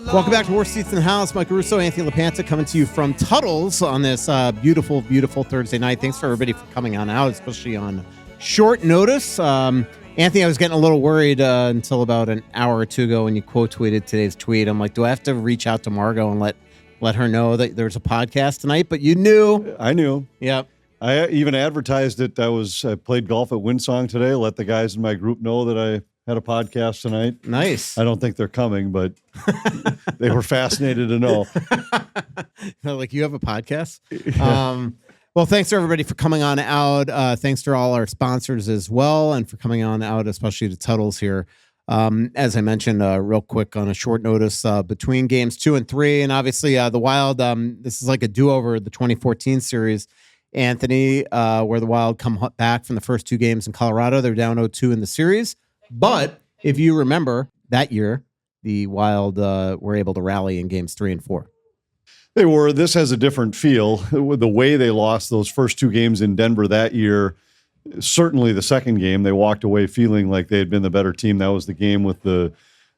Welcome back to Worst Seats in the House. Mike Russo, Anthony LaPanta coming to you from Tuttle's on this beautiful, beautiful Thursday night. Thanks for everybody for coming on out, especially on short notice. Anthony, I was getting a little worried until about an hour or two ago when you quote tweeted today's tweet. I'm like, do I have to reach out to Margot and let her know that there's a podcast tonight? But you knew. I knew. Yep. I even advertised it. I played golf at Windsong today. Let the guys in my group know that I had a podcast tonight. Nice. I don't think they're coming, but they were fascinated to know. Like, you have a podcast? Yeah. Well, thanks to everybody for coming on out. Thanks to all our sponsors as well, and for coming on out, especially to Tuttle's here. As I mentioned, real quick on a short notice, between games 2 and 3, and obviously the Wild, this is like a do-over of the 2014 series, Anthony, where the Wild come back from the first 2 games in Colorado. They're down 0-2 in the series. But if you remember that year, the Wild were able to rally in games 3 and 4. They were. This has a different feel. The way they lost those first 2 games in Denver that year, certainly the second game, they walked away feeling like they had been the better team. That was the game with the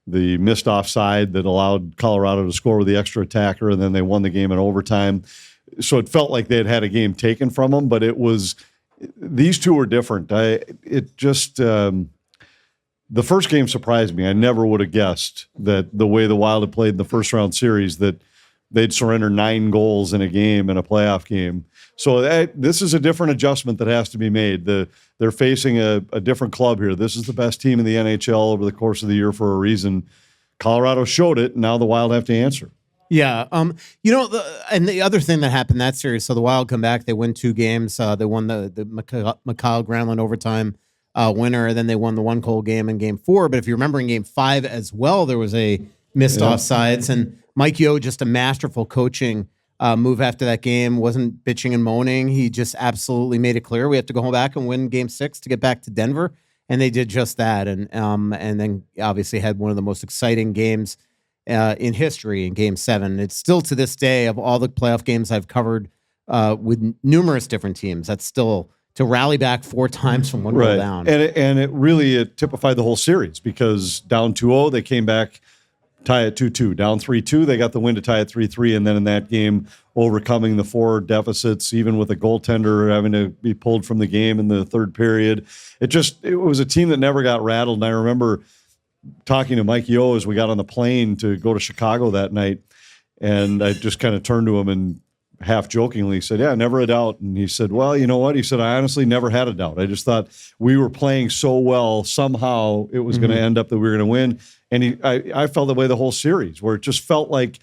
missed offside that allowed Colorado to score with the extra attacker, and then they won the game in overtime. So it felt like they had a game taken from them, but these two were different. The first game surprised me. I never would have guessed that the way the Wild had played in the first round series, that they'd surrender 9 goals in a game in a playoff game. So this is a different adjustment that has to be made. They're facing a different club here. This is the best team in the NHL over the course of the year for a reason. Colorado showed it. Now the Wild have to answer. Yeah. And the other thing that happened that series, so the Wild come back, they win 2 games. They won the McLeod Granlund overtime winner. Then they won the 1-goal game in game 4. But if you remember in game 5 as well, there was a missed offsides, and Mike Yeo, just a masterful coaching move after that game, wasn't bitching and moaning. He just absolutely made it clear we have to go back and win game 6 to get back to Denver. And they did just that. And then obviously had one of the most exciting games in history in game 7. It's still to this day, of all the playoff games I've covered with numerous different teams, that's still to rally back 4 times from 1 goal down. And it really typified the whole series, because down 2-0, they came back, tie at 2-2. Down 3-2, they got the win to tie at 3-3. And then in that game, overcoming the 4 deficits, even with a goaltender having to be pulled from the game in the third period. It was a team that never got rattled. And I remember talking to Mike Yeo as we got on the plane to go to Chicago that night. And I just kind of turned to him and half jokingly said, yeah, never a doubt. And he said, well, you know what? He said, I honestly never had a doubt. I just thought we were playing so well, somehow it was going to end up that we were going to win. And I felt that way the whole series, where it just felt like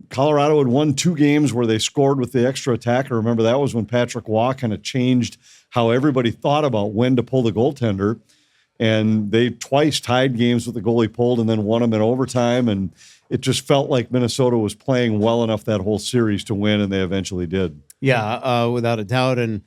Colorado had won 2 games where they scored with the extra attacker. Remember, that was when Patrick Waugh kind of changed how everybody thought about when to pull the goaltender. And they twice tied games with the goalie pulled and then won them in overtime. And it just felt like Minnesota was playing well enough that whole series to win, and they eventually did. Yeah, without a doubt. And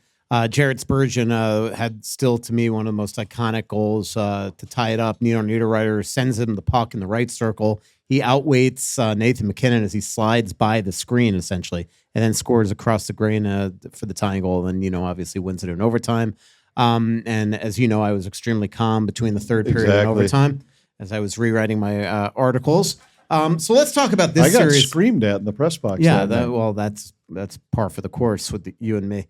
Jared Spurgeon had still, to me, one of the most iconic goals to tie it up. Nino Niederreiter sends him the puck in the right circle. He outweights Nathan McKinnon as he slides by the screen, essentially, and then scores across the grain for the tying goal. And Nino obviously wins it in overtime. And as you know, I was extremely calm between the third period and overtime as I was rewriting my articles. So let's talk about this series. I got screamed at in the press box. Yeah, that's par for the course with you and me.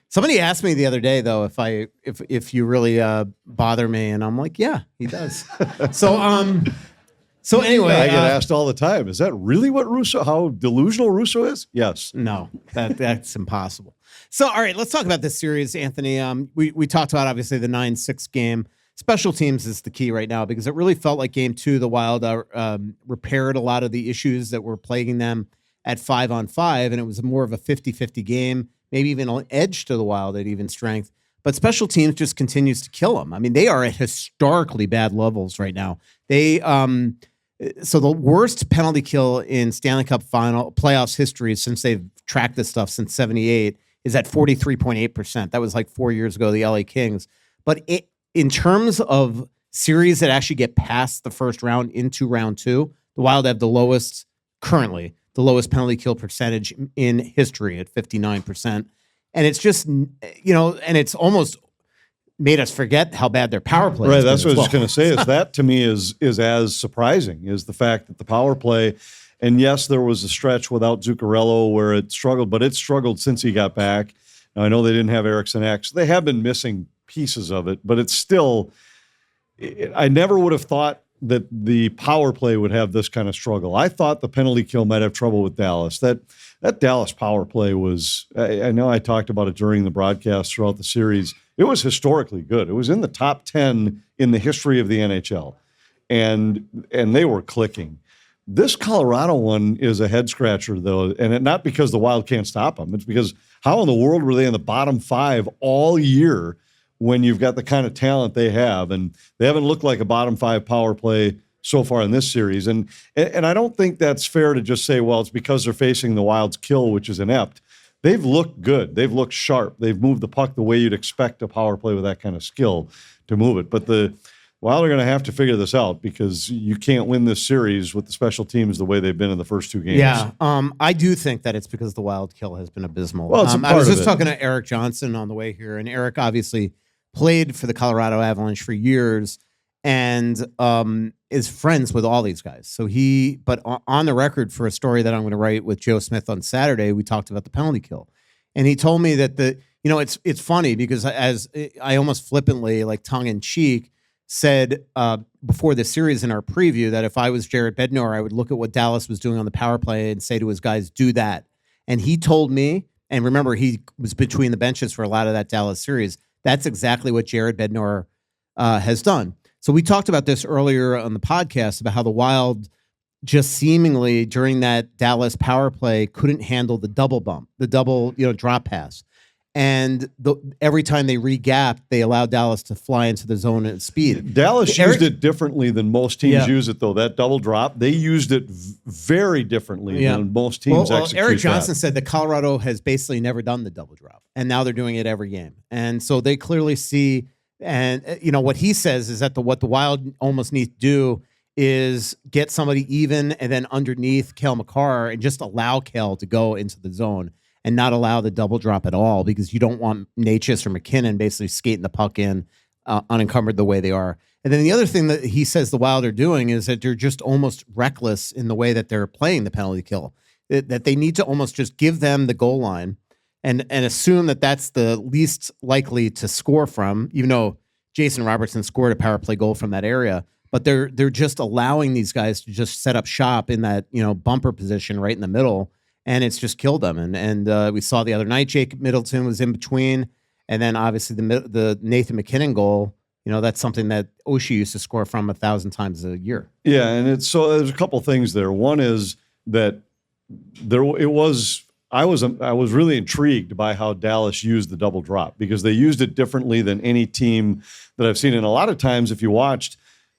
Somebody asked me the other day, though, if you really bother me, and I'm like, yeah, he does. So anyway, I get asked all the time, is that really how delusional Russo is? Yes. No, that's impossible. So, all right, let's talk about this series, Anthony. We talked about, obviously, the 9-6 game. Special teams is the key right now, because it really felt like game 2, the Wild repaired a lot of the issues that were plaguing them at 5-on-5, and it was more of a 50-50 game, maybe even an edge to the Wild at even strength. But special teams just continues to kill them. I mean, they are at historically bad levels right now. So the worst penalty kill in Stanley Cup final playoffs history since they've tracked this stuff since 1978 is at 43.8%. That was like 4 years ago, the LA Kings. But in terms of series that actually get past the first round into round 2, the Wild have the lowest penalty kill percentage in history at 59%. And it's just, and it's almost made us forget how bad their power play Right, is. that's what I was just going to say. Is that to me is as surprising is the fact that the power play, and yes, there was a stretch without Zuccarello where it struggled, but it struggled since he got back. Now, I know they didn't have Eriksson X. They have been missing pieces of it, but it's still. I never would have thought that the power play would have this kind of struggle. I thought the penalty kill might have trouble with Dallas. That Dallas power play was. I know I talked about it during the broadcast throughout the series. It was historically good. It was in the top 10 in the history of the NHL, and they were clicking. This Colorado one is a head scratcher, though, and not because the Wild can't stop them. It's because how in the world were they in the bottom 5 all year when you've got the kind of talent they have, and they haven't looked like a bottom 5 power play so far in this series. And I don't think that's fair to just say, well, it's because they're facing the Wild's kill, which is inept. They've looked good. They've looked sharp. They've moved the puck the way you'd expect a power play with that kind of skill to move it. But the Wild are going to have to figure this out because you can't win this series with the special teams the way they've been in the first 2 games. Yeah, I do think that it's because the Wild kill has been abysmal. Well, I was just talking to Eric Johnson on the way here, and Eric obviously played for the Colorado Avalanche for years and is friends with all these guys. So but on the record for a story that I'm going to write with Joe Smith on Saturday, we talked about the penalty kill. And he told me that it's funny because as I almost flippantly, like tongue in cheek, said before the series in our preview that if I was Jared Bednar, I would look at what Dallas was doing on the power play and say to his guys, do that. And he told me, and remember, he was between the benches for a lot of that Dallas series. That's exactly what Jared Bednar has done. So we talked about this earlier on the podcast about how the Wild just seemingly during that Dallas power play couldn't handle the double bump, the double drop pass. And every time they re-gapped, they allowed Dallas to fly into the zone at speed. Dallas used it differently than most teams use it, though. That double drop, they used it very differently than most teams execute Eric Johnson that. said that Colorado has basically never done the double drop, and now they're doing it every game. And so they clearly see, and what he says is that what the Wild almost need to do is get somebody even and then underneath Cale Makar and just allow Cale to go into the zone and not allow the double drop at all, because you don't want Natchez or McKinnon basically skating the puck in unencumbered the way they are. And then the other thing that he says the Wild are doing is that they're just almost reckless in the way that they're playing the penalty kill, that they need to almost just give them the goal line and assume that that's the least likely to score from, even though Jason Robertson scored a power play goal from that area. But they're just allowing these guys to just set up shop in that bumper position right in the middle, and it's just killed them. And we saw the other night Jacob Middleton was in between, and then obviously the Nathan McKinnon goal. That's something that Oshie used to score from 1,000 times a year. Yeah, and there's a couple things there. One is that I was really intrigued by how Dallas used the double drop, because they used it differently than any team that I've seen. And a lot of times, if you watched,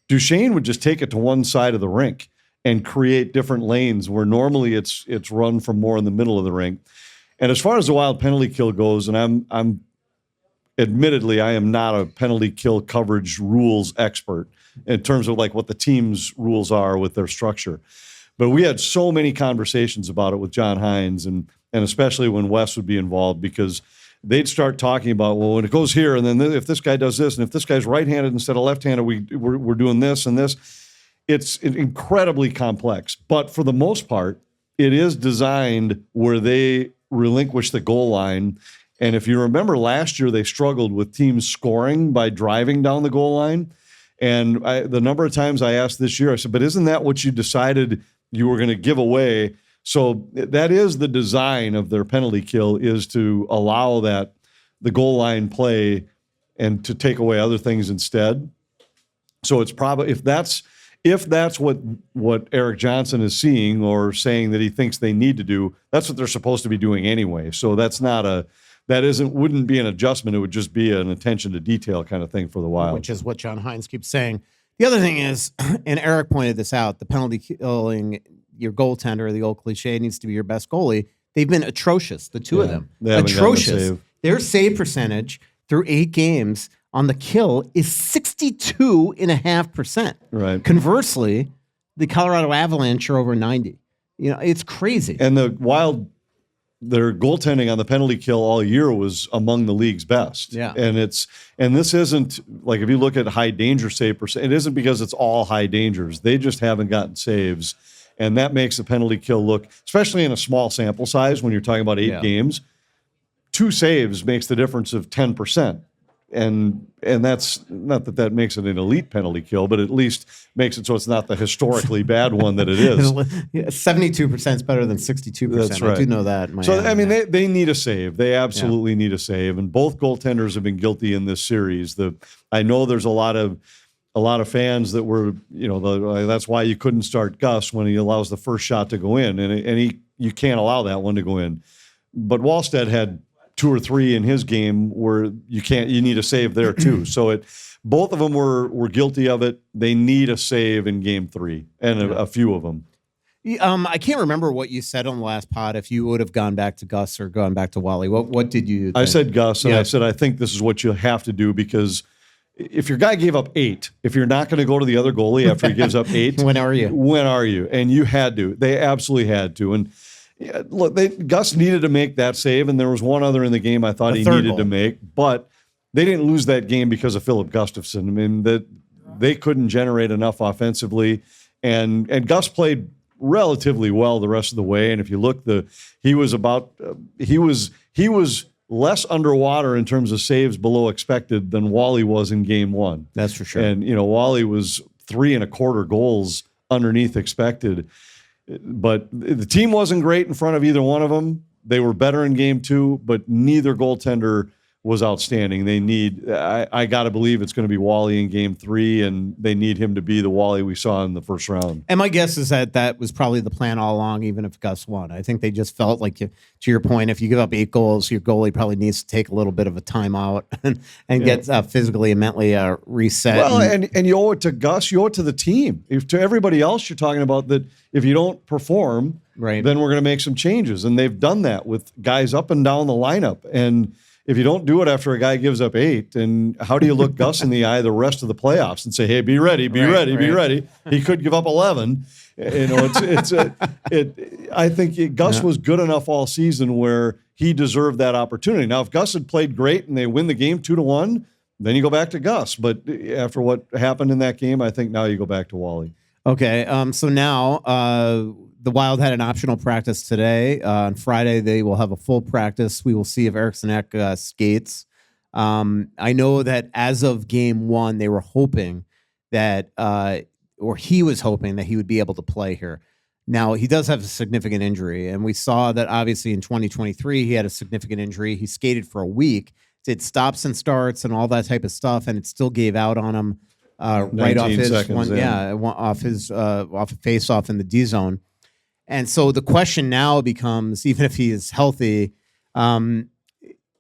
Duchesne would just take it to one side of the rink and create different lanes where normally it's run from more in the middle of the rink. And as far as the Wild penalty kill goes, and I'm admittedly, I am not a penalty kill coverage rules expert in terms of like what the team's rules are with their structure. But we had so many conversations about it with John Hines, and especially when Wes would be involved, because they'd start talking about, well, when it goes here, and then if this guy does this, and if this guy's right-handed instead of left-handed, we're doing this and this. It's incredibly complex. But for the most part, it is designed where they relinquish the goal line. And if you remember last year, they struggled with teams scoring by driving down the goal line. And the number of times I asked this year, I said, but isn't that what you decided you were going to give away? So that is the design of their penalty kill, is to allow the goal line play and to take away other things instead. So it's probably, if that's what Eric Johnson is seeing or saying that he thinks they need to do, that's what they're supposed to be doing anyway. So wouldn't be an adjustment. It would just be an attention to detail kind of thing for the Wild. Which is what John Hines keeps saying. The other thing is, and Eric pointed this out, the penalty killing your goaltender, the old cliche, needs to be your best goalie. They've been atrocious, the two of them. Atrocious. Their save percentage through 8 games on the kill is 62.5%. Right. Conversely, the Colorado Avalanche are over 90. It's crazy. And the Wild their goaltending on the penalty kill all year was among the league's best. Yeah. And this isn't like, if you look at high danger save percent, it isn't because it's all high dangers. They just haven't gotten saves. And that makes the penalty kill look, especially in a small sample size, when you're talking about 8 games, 2 saves makes the difference of 10%. And that's not that makes it an elite penalty kill, but at least makes it so it's not the historically bad one that it is. 72% is better than 62%. That's right. I do know that. I mean, they need a save. They absolutely need a save, and both goaltenders have been guilty in this series. I know there's a lot of fans that were, that's why you couldn't start Gus when he allows the first shot to go in, and you can't allow that one to go in. But Wallstedt had 2 or 3 in his game where you need a save there too. So both of them were guilty of it. They need a save in game 3, and a few of them. I can't remember what you said on the last pod, if you would have gone back to Gus or gone back to Wally. What did you think? I said Gus, and I said, I think this is what you have to do, because if your guy gave up 8, if you're not going to go to the other goalie after he gives up 8, when are you? And you had to. They absolutely had to. And look, Gus needed to make that save, and there was one other in the game I thought he needed to make, but they didn't lose that game because of Philip Gustafsson. I mean, they couldn't generate enough offensively, and Gus played relatively well the rest of the way. And if you look, he was less underwater in terms of saves below expected than Wally was in game 1. That's for sure. And Wally was 3.25 goals underneath expected. But the team wasn't great in front of either one of them. They were better in game 2, but neither goaltender was outstanding. They need, I got to believe it's going to be Wally in game 3, and they need him to be the Wally we saw in the first round. And my guess is that was probably the plan all along, even if Gus won. I think they just felt like, to your point, if you give up 8 goals, your goalie probably needs to take a little bit of a timeout and get physically and mentally reset. Well, and you owe it to Gus, you owe it to the team. To everybody else, you're talking about that if you don't perform, then we're going to make some changes. And they've done that with guys up and down the lineup. And if you don't do it after a guy gives up 8, and how do you look Gus in the eye the rest of the playoffs and say, hey, be ready, be ready. He could give up 11. I think Gus was good enough all season where he deserved that opportunity. Now, if Gus had played great and they win the game 2-1, then you go back to Gus. But after what happened in that game, I think now you go back to Wally. Okay, so now the Wild had an optional practice today. On Friday, they will have a full practice. We will see if Eriksson Ek skates. I know that as of game 1, they were hoping that, or he was hoping that he would be able to play here. Now, he does have a significant injury, and we saw that obviously in 2023, he had a significant injury. He skated for a week, did stops and starts and all that type of stuff, and it still gave out on him right off his off a face-off in the D zone. And so the question now becomes, even if he is healthy, can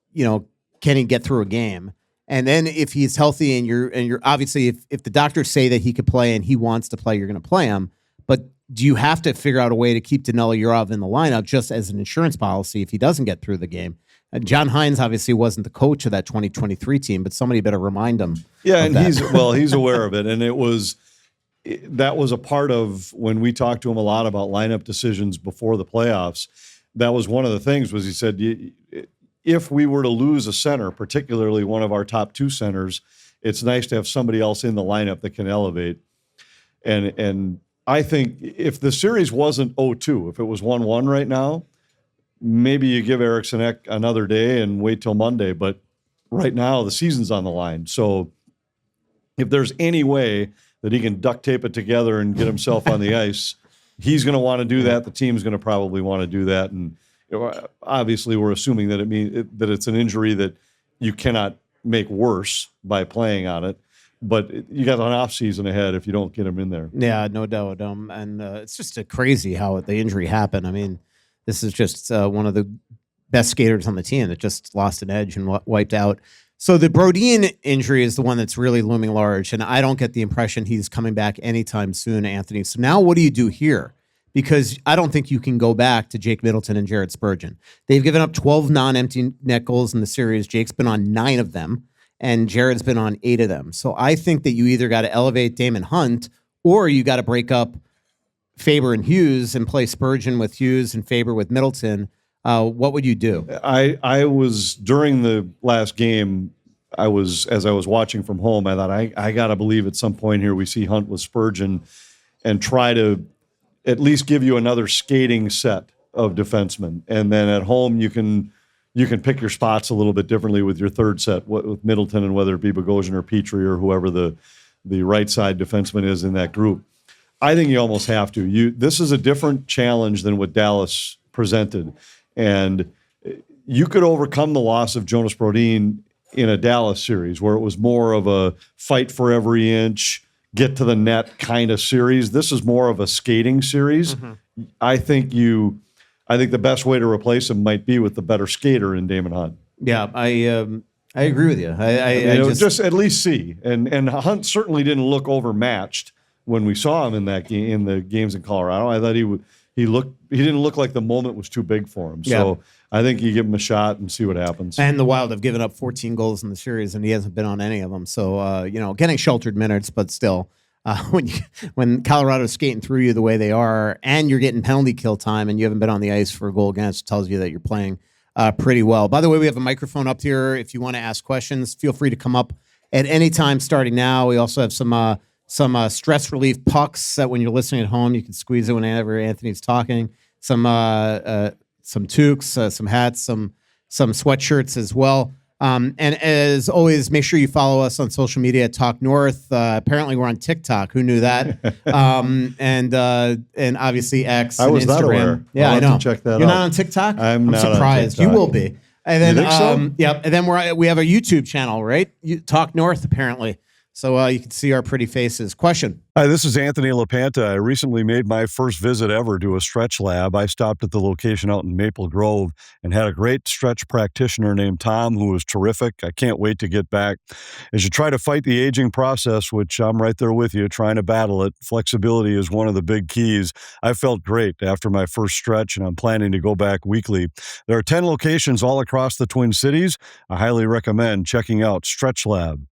he get through a game? And then if he's healthy and you're obviously, if the doctors say that he could play and he wants to play, you're going to play him. But do you have to figure out a way to keep Danilo Yurov in the lineup just as an insurance policy if he doesn't get through the game? John Hines obviously wasn't the coach of that 2023 team, but somebody better remind him. Yeah, and he's aware of it, and that was a part of when we talked to him a lot about lineup decisions before the playoffs. That was one of the things, was he said, if we were to lose a center, particularly one of our top 2 centers, it's nice to have somebody else in the lineup that can elevate. And I think if the series wasn't 0-2, if it was 1-1 right now, maybe you give Eriksson Ek another day and wait till Monday. But right now, the season's on the line. So if there's any way that he can duct tape it together and get himself on the ice, he's going to want to do that. The team's going to probably want to do that. And obviously, we're assuming that that it's an injury that you cannot make worse by playing on it. But you got an off season ahead if you don't get him in there. Yeah, no doubt. And it's just crazy how the injury happened. I mean, this is just one of the best skaters on the team that just lost an edge and wiped out. So the Brodin injury is the one that's really looming large, and I don't get the impression he's coming back anytime soon, Anthony. So now what do you do here? Because I don't think you can go back to Jake Middleton and Jared Spurgeon. They've given up 12 non-empty net goals in the series. Jake's been on 9 of them, and Jared's been on 8 of them. So I think that you either got to elevate Damon Hunt, or you got to break up Faber and Hughes and play Spurgeon with Hughes and Faber with Middleton. what would you do? I was during the last game. As I was watching from home, I thought I got to believe at some point here we see Hunt with Spurgeon and try to at least give you another skating set of defensemen, and then at home you can pick your spots a little bit differently with your third set with Middleton, and whether it be Bogosian or Petrie or whoever the right side defenseman is in that group. I think you almost have to. This is a different challenge than what Dallas presented, and you could overcome the loss of Jonas Brodin in a Dallas series where it was more of a fight for every inch, get to the net kind of series. This is more of a skating series. Mm-hmm. I think the best way to replace him might be with the better skater in Damon Hunt. Yeah, I agree with you. I just at least see. And Hunt certainly didn't look overmatched when we saw him in that game, in the games in Colorado. I thought he didn't look like the moment was too big for him. So yeah. I think you give him a shot and see what happens. And the Wild have given up 14 goals in the series, and he hasn't been on any of them. So, getting sheltered minutes, but still, when Colorado's skating through you the way they are, and you're getting penalty kill time, and you haven't been on the ice for a goal against, tells you that you're playing pretty well. By the way, we have a microphone up here. If you want to ask questions, feel free to come up at any time starting now. We also have some stress relief pucks that when you're listening at home, you can squeeze it whenever Anthony's talking. Some toques, some hats, some sweatshirts as well. And as always, make sure you follow us on social media at Talk North. Apparently, we're on TikTok. Who knew that? And obviously X and I was Instagram. Not aware. Yeah, I'll I know. Have to check that You're out. not on TikTok? I'm not surprised. On TikTok. You will be. And then, you think so? Yeah. And then we have a YouTube channel, right? Talk North, apparently. So you can see our pretty faces. Question. Hi, this is Anthony LaPanta. I recently made my first visit ever to a stretch lab. I stopped at the location out in Maple Grove and had a great stretch practitioner named Tom who was terrific. I can't wait to get back. As you try to fight the aging process, which I'm right there with you, trying to battle it, flexibility is one of the big keys. I felt great after my first stretch, and I'm planning to go back weekly. There are 10 locations all across the Twin Cities. I highly recommend checking out Stretch Lab.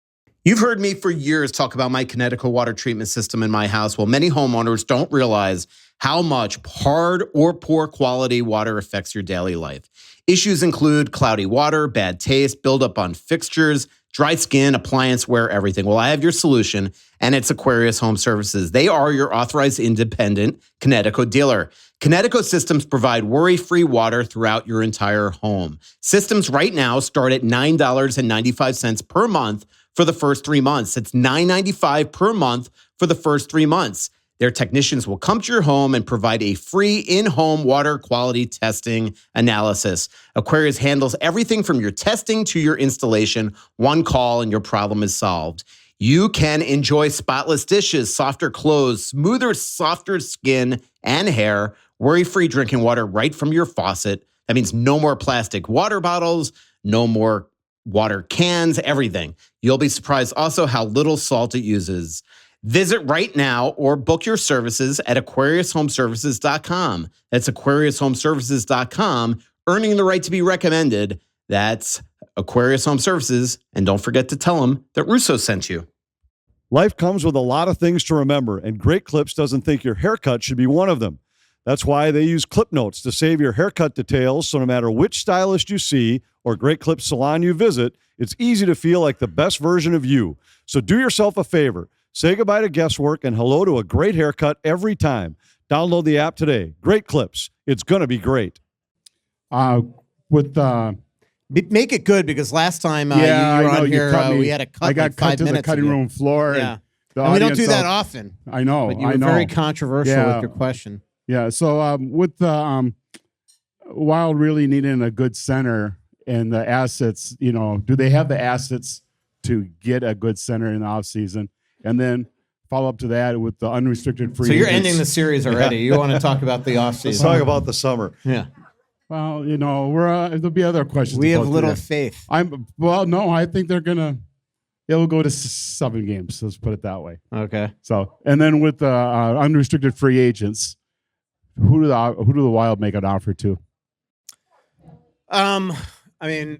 You've heard me for years talk about my Kinetico water treatment system in my house. Well, many homeowners don't realize how much hard or poor quality water affects your daily life. Issues include cloudy water, bad taste, buildup on fixtures, dry skin, appliance wear, everything. Well, I have your solution, and it's Aquarius Home Services. They are your authorized independent Kinetico dealer. Kinetico systems provide worry-free water throughout your entire home. Systems right now start at $9.95 per month for the first 3 months. It's $9.95 per month for the first 3 months. Their technicians will come to your home and provide a free in-home water quality testing analysis. Aquarius handles everything from your testing to your installation. One call and your problem is solved. You can enjoy spotless dishes, softer clothes, smoother, softer skin and hair, worry-free drinking water right from your faucet. That means no more plastic water bottles, no more water cans, everything. You'll be surprised also how little salt it uses. Visit right now or book your services at AquariusHomeservices.com. That's AquariusHomeservices.com, earning the right to be recommended. That's Aquarius Home Services. And don't forget to tell them that Russo sent you. Life comes with a lot of things to remember, and Great Clips doesn't think your haircut should be one of them. That's why they use clip notes to save your haircut details, so no matter which stylist you see or Great Clips salon you visit, it's easy to feel like the best version of you. So do yourself a favor. Say goodbye to guesswork and hello to a great haircut every time. Download the app today. Great Clips. It's going to be great. Make it good, because last time you were on here, we had a cut. I got cut to the cutting room floor. Yeah. And we don't do that often. I know. But you were very controversial with your question. Yeah. So with the Wild really needing a good center and the assets, do they have the assets to get a good center in the offseason? And then follow up to that with the unrestricted free agents. So you're ending the series already. You want to talk about the offseason. Let's talk about the summer. Yeah. Well, there'll be other questions. We have little faith. No, I think it'll go to 7 games. Let's put it that way. Okay. So, and then with the unrestricted free agents, who do the Wild make an offer to? I mean,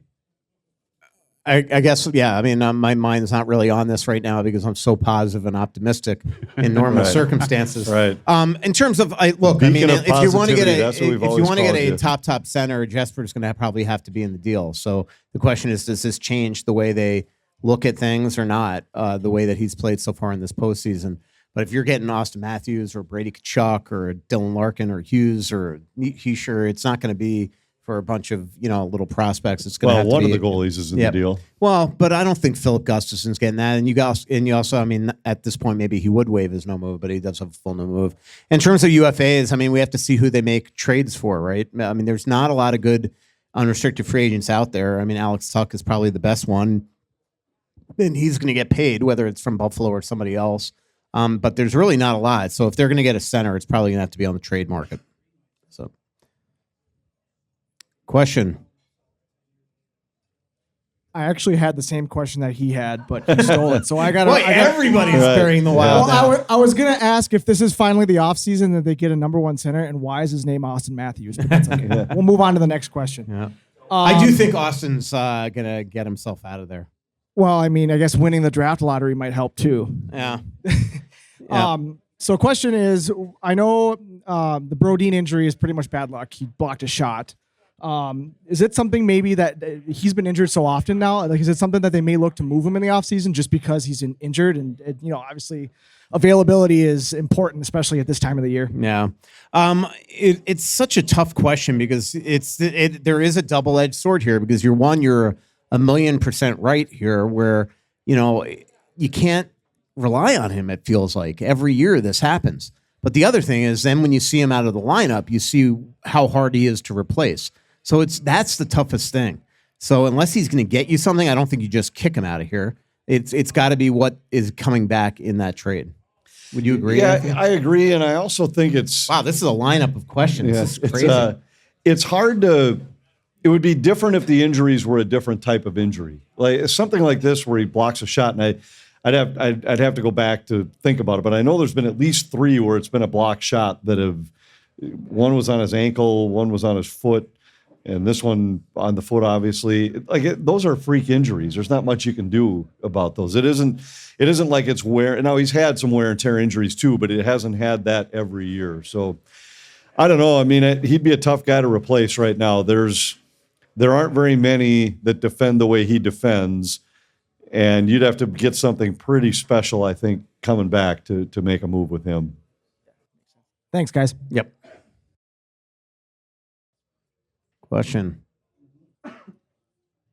I guess, yeah. I mean, my mind's not really on this right now because I'm so positive and optimistic in normal circumstances. Right. In terms of, if you want to get a top center, Jesper's going to probably have to be in the deal. So the question is, does this change the way they look at things or not? The way that he's played so far in this postseason. But if you're getting Austin Matthews or Brady Tkachuk or Dylan Larkin or Hughes or Heischer, it's not going to be for a bunch of little prospects. It's going to have one to be, of the goalies is in the deal. Well, but I don't think Philip Gustafson's getting that. And you also, I mean, at this point, maybe he would waive his no move, but he does have a full no move. In terms of UFAs, I mean, we have to see who they make trades for, right? I mean, there's not a lot of good unrestricted free agents out there. I mean, Alex Tuck is probably the best one. And he's going to get paid, whether it's from Buffalo or somebody else. But there's really not a lot. So if they're going to get a center, it's probably going to have to be on the trade market. So, question. I actually had the same question that he had, but he stole it. So I got. Everybody's burying the Wild. Well, I was gonna ask if this is finally the offseason that they get a number one center, and why is his name Austin Matthews? But that's okay. We'll move on to the next question. Yeah. I do think Austin's gonna get himself out of there. Well, I mean, I guess winning the draft lottery might help too. Yeah. So question is, I know the Brodin injury is pretty much bad luck. He blocked a shot. Is it something maybe that he's been injured so often now? Like, is it something that they may look to move him in the offseason just because he's injured? And, obviously availability is important, especially at this time of the year. Yeah. It's such a tough question because there is a double-edged sword here because you're 1,000,000% right here where, you can't rely on him, it feels like. Every year this happens. But the other thing is then when you see him out of the lineup, you see how hard he is to replace. So that's the toughest thing. So unless he's going to get you something, I don't think you just kick him out of here. It's got to be what is coming back in that trade. Would you agree? Yeah, I agree. And I also think it's... Wow, this is a lineup of questions. Yeah, this is crazy. It's hard to... It would be different if the injuries were a different type of injury. Like something like this where he blocks a shot, and I'd have to go back to think about it, but I know there's been at least 3 where it's been a block shot that one was on his ankle, one was on his foot, and this one on the foot, obviously. Those are freak injuries. There's not much you can do about those. It isn't like it's wear. Now he's had some wear and tear injuries too, but it hasn't had that every year. So I don't know. I mean, he'd be a tough guy to replace right now. There aren't very many that defend the way he defends. And you'd have to get something pretty special, I think, coming back to make a move with him. Thanks, guys. Yep. Question.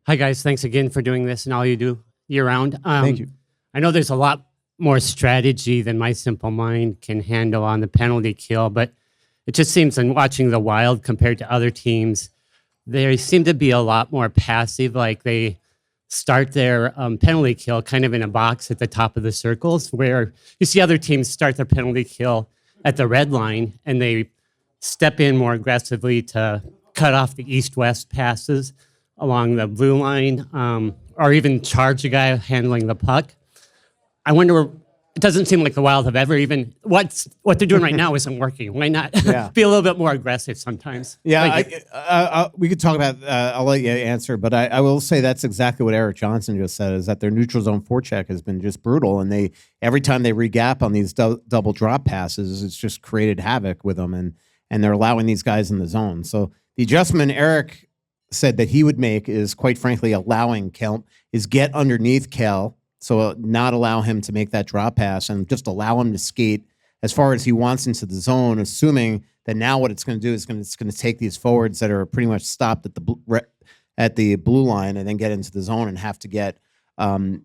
Hi, guys. Thanks again for doing this and all you do year-round. Thank you. I know there's a lot more strategy than my simple mind can handle on the penalty kill, but it just seems in watching the Wild compared to other teams, they seem to be a lot more passive, like they start their penalty kill kind of in a box at the top of the circles, where you see other teams start their penalty kill at the red line and they step in more aggressively to cut off the east-west passes along the blue line, or even charge a guy handling the puck. I wonder, it doesn't seem like the Wild have ever even, what they're doing right now isn't working. Why not be a little bit more aggressive sometimes? Yeah, we could talk about, I'll let you answer, but I will say that's exactly what Eric Johnson just said, is that their neutral zone forecheck has been just brutal, and every time they re-gap on these double drop passes, it's just created havoc with them, and they're allowing these guys in the zone. So the adjustment Eric said that he would make is, quite frankly, allowing Kel, is get underneath Kel, so not allow him to make that drop pass and just allow him to skate as far as he wants into the zone, assuming that now what it's going to do is it's going to take these forwards that are pretty much stopped at the blue line and then get into the zone and have to get caught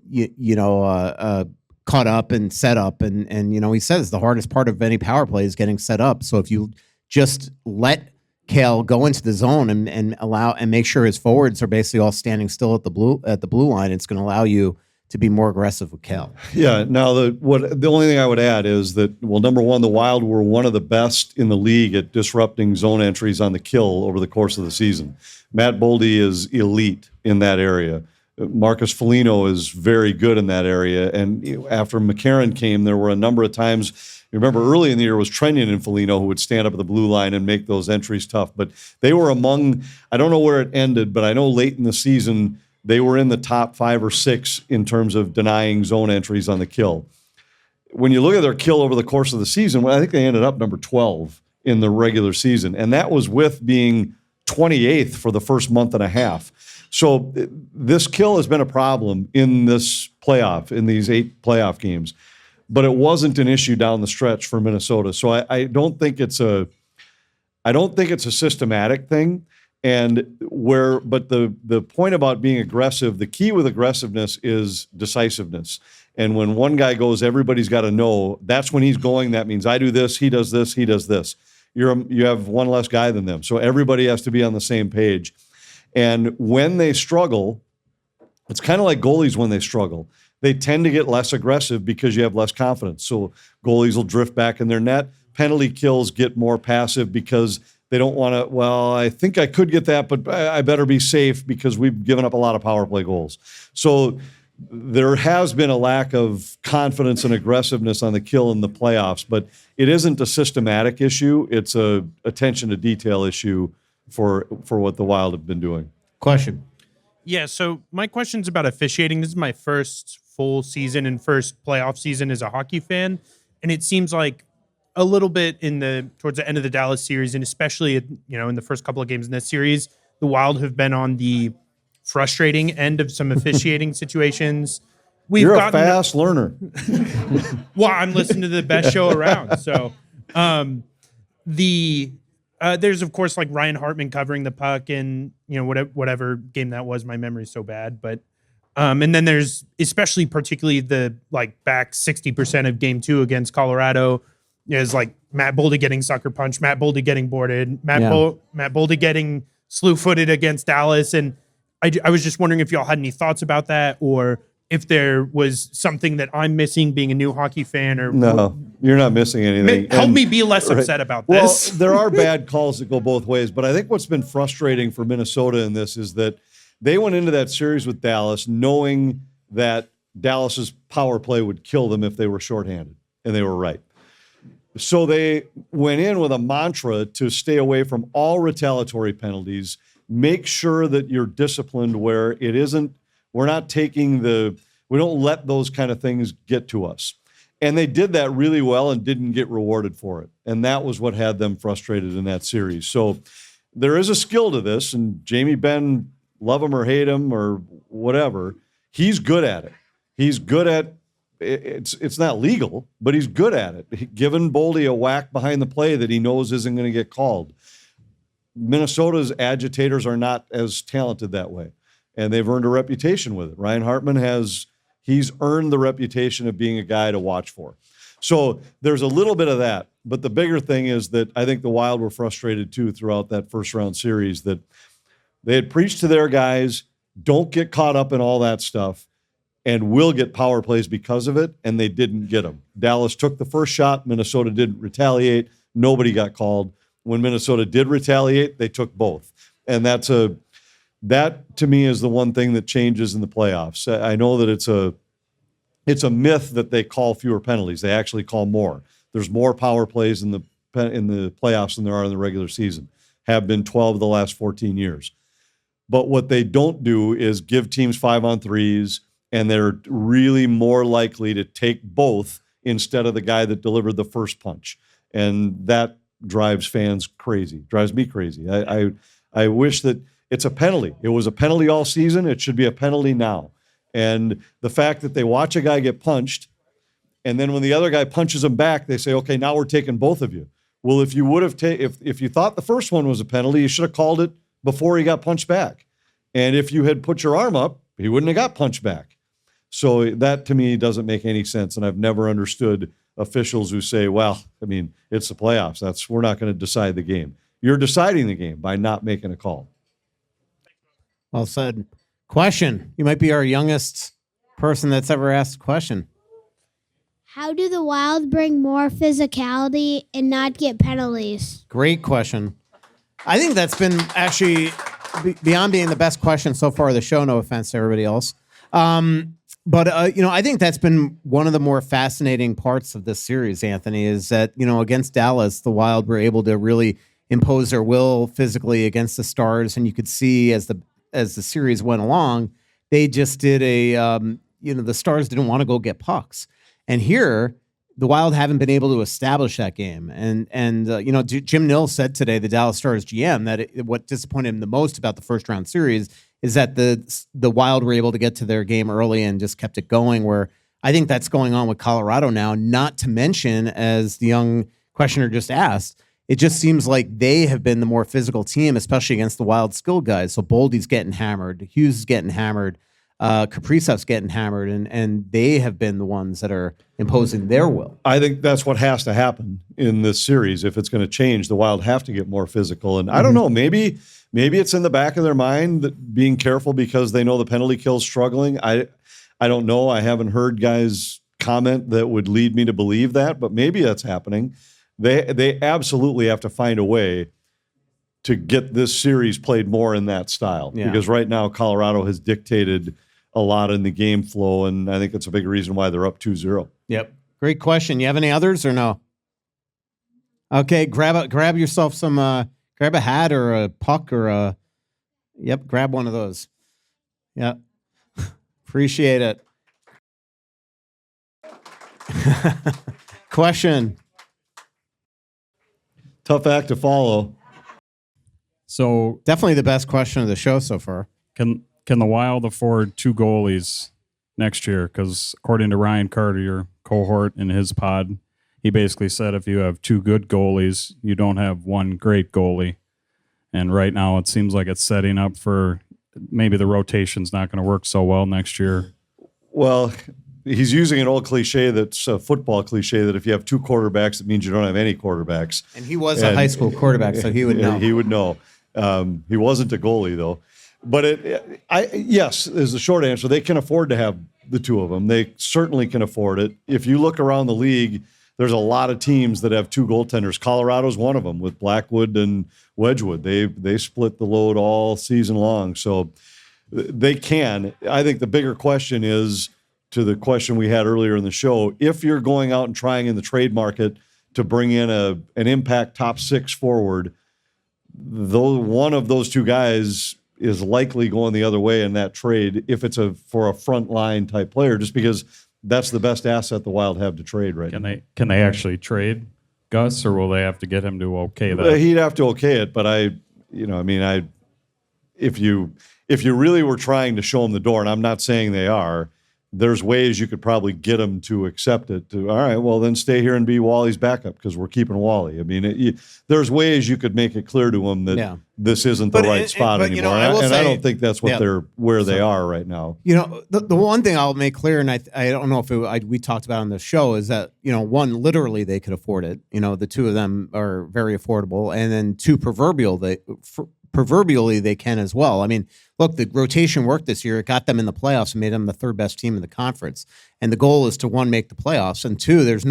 up and set up. And he says the hardest part of any power play is getting set up. So if you just let Kale go into the zone and allow and make sure his forwards are basically all standing still at the blue line, it's going to allow you to be more aggressive with Cal. Yeah. Now, the only thing I would add is that, well, number one, the Wild were one of the best in the league at disrupting zone entries on the kill over the course of the season. Matt Boldy is elite in that area. Marcus Foligno is very good in that area. And after McCarron came, there were a number of times, you remember early in the year it was Trennian and Foligno who would stand up at the blue line and make those entries tough. But they were among, I don't know where it ended, but I know late in the season, they were in the top 5 or 6 in terms of denying zone entries on the kill. When you look at their kill over the course of the season, well, I think they ended up number 12 in the regular season. And that was with being 28th for the first month and a half. So this kill has been a problem in this playoff, in these 8 playoff games. But it wasn't an issue down the stretch for Minnesota. So I don't think it's a systematic thing. But the point about being aggressive, the key with aggressiveness is decisiveness. And when one guy goes, everybody's got to know that's when he's going. That means I do this, he does this, he does this. You have one less guy than them. So everybody has to be on the same page. And when they struggle, it's kind of like goalies when they struggle. They tend to get less aggressive because you have less confidence. So goalies will drift back in their net. Penalty kills get more passive because they don't want to, well, I think I could get that, but I better be safe because we've given up a lot of power play goals. So there has been a lack of confidence and aggressiveness on the kill in the playoffs, but it isn't a systematic issue. It's a attention to detail issue for what the Wild have been doing. Question. Yeah, so my question's about officiating. This is my first full season and first playoff season as a hockey fan, and it seems like a little bit towards the end of the Dallas series, and especially in the first couple of games in this series, the Wild have been on the frustrating end of some officiating situations. You're a fast learner. Well, I'm listening to the best show around. So there's of course like Ryan Hartman covering the puck in whatever game that was. My memory's so bad, but and then there's particularly the back 60% of game 2 against Colorado is like Matt Boldy getting sucker punched, Matt Boldy getting boarded, Matt Boldy getting slew-footed against Dallas. And I was just wondering if y'all had any thoughts about that, or if there was something that I'm missing being a new hockey fan. Or no, you're not missing anything. Help me be less upset about this. Well, there are bad calls that go both ways, but I think what's been frustrating for Minnesota in this is that they went into that series with Dallas knowing that Dallas's power play would kill them if they were shorthanded, and they were right. So they went in with a mantra to stay away from all retaliatory penalties, make sure that you're disciplined where it isn't, we don't let those kind of things get to us. And they did that really well and didn't get rewarded for it. And that was what had them frustrated in that series. So there is a skill to this, and Jamie Benn, love him or hate him or whatever, he's good at it. He's good at it's not legal, but he's good at it. Giving Boldy a whack behind the play that he knows isn't going to get called. Minnesota's agitators are not as talented that way, and they've earned a reputation with it. Ryan Hartman he's earned the reputation of being a guy to watch for. So there's a little bit of that, but the bigger thing is that I think the Wild were frustrated too throughout that first round series that they had preached to their guys, don't get caught up in all that stuff, and will get power plays because of it, and they didn't get them. Dallas took the first shot. Minnesota didn't retaliate. Nobody got called. When Minnesota did retaliate, they took both. And that to me is the one thing that changes in the playoffs. I know that it's a myth that they call fewer penalties. They actually call more. There's more power plays in the playoffs than there are in the regular season. Have been 12 of the last 14 years. But what they don't do is give teams 5-on-3s, and they're really more likely to take both instead of the guy that delivered the first punch. And that drives fans crazy, drives me crazy. I wish that it's a penalty. It was a penalty all season. It should be a penalty now. And the fact that they watch a guy get punched, and then when the other guy punches him back, they say, okay, now we're taking both of you. Well, if you would have if you thought the first one was a penalty, you should have called it before he got punched back. And if you had put your arm up, he wouldn't have got punched back. So that to me doesn't make any sense. And I've never understood officials who say, well, I mean, it's the playoffs. We're not going to decide the game. You're deciding the game by not making a call. Well said. Question. You might be our youngest person that's ever asked a question. How do the Wild bring more physicality and not get penalties? Great question. I think that's been actually beyond being the best question so far of the show. No offense to everybody else. But I think that's been one of the more fascinating parts of this series, Anthony, is that, against Dallas, the Wild were able to really impose their will physically against the Stars. And you could see as the series went along, they just did the Stars didn't want to go get pucks. And here, the Wild haven't been able to establish that game. And Jim Nill said today, the Dallas Stars GM, that what disappointed him the most about the first round series is that the Wild were able to get to their game early and just kept it going, where I think that's going on with Colorado now, not to mention, as the young questioner just asked, it just seems like they have been the more physical team, especially against the Wild skill guys. So Boldy's getting hammered, Hughes is getting hammered, Kaprizov's getting hammered, and they have been the ones that are imposing their will. I think that's what has to happen in this series. If it's going to change, the Wild have to get more physical. And I don't know, maybe it's in the back of their mind that being careful because they know the penalty kill's struggling. I don't know. I haven't heard guys comment that would lead me to believe that, but maybe that's happening. They absolutely have to find a way to get this series played more in that style, because right now Colorado has dictated a lot in the game flow, and I think it's a big reason why they're up 2-0. Yep. Great question. You have any others or no? Okay, grab yourself some grab a hat or a puck or grab one of those. Yep. Appreciate it. Question. Tough act to follow. So Definitely the best question of the show so far. can the Wild afford 2 goalies next year? Because according to Ryan Carter, your cohort in his pod, he basically said if you have 2 good goalies, you don't have 1 great goalie. And right now it seems like it's setting up for maybe the rotation's not going to work so well next year. Well, he's using an old cliche that's a football cliche that if you have 2 quarterbacks, it means you don't have any quarterbacks. And he was a high school quarterback, so he would know. He would know. He wasn't a goalie, though. But yes, is the short answer. They can afford to have the 2 of them. They certainly can afford it. If you look around the league, there's a lot of teams that have 2 goaltenders. Colorado's one of them with Blackwood and Wedgwood. They split the load all season long. So they can. I think the bigger question is, to the question we had earlier in the show, if you're going out and trying in the trade market to bring in an impact top 6 forward, though one of those 2 guys is likely going the other way in that trade if it's for a front line type player, just because that's the best asset the Wild have to trade right now. Can they actually trade Gus, or will they have to get him to okay that? He'd have to okay it, but if you really were trying to show him the door, and I'm not saying they are, there's ways you could probably get them to accept it. All right, well, then stay here and be Wally's backup because we're keeping Wally. I mean, there's ways you could make it clear to them that this isn't the right spot anymore. I don't think that's what they are right now. The one thing I'll make clear, and I don't know if we talked about on the show, is that, one, literally they could afford it. The 2 of them are very affordable. And then 2, proverbially they can as well. I mean, look, the rotation worked this year. It got them in the playoffs and made them the 3rd best team in the conference. And the goal is to, 1, make the playoffs, and 2, there's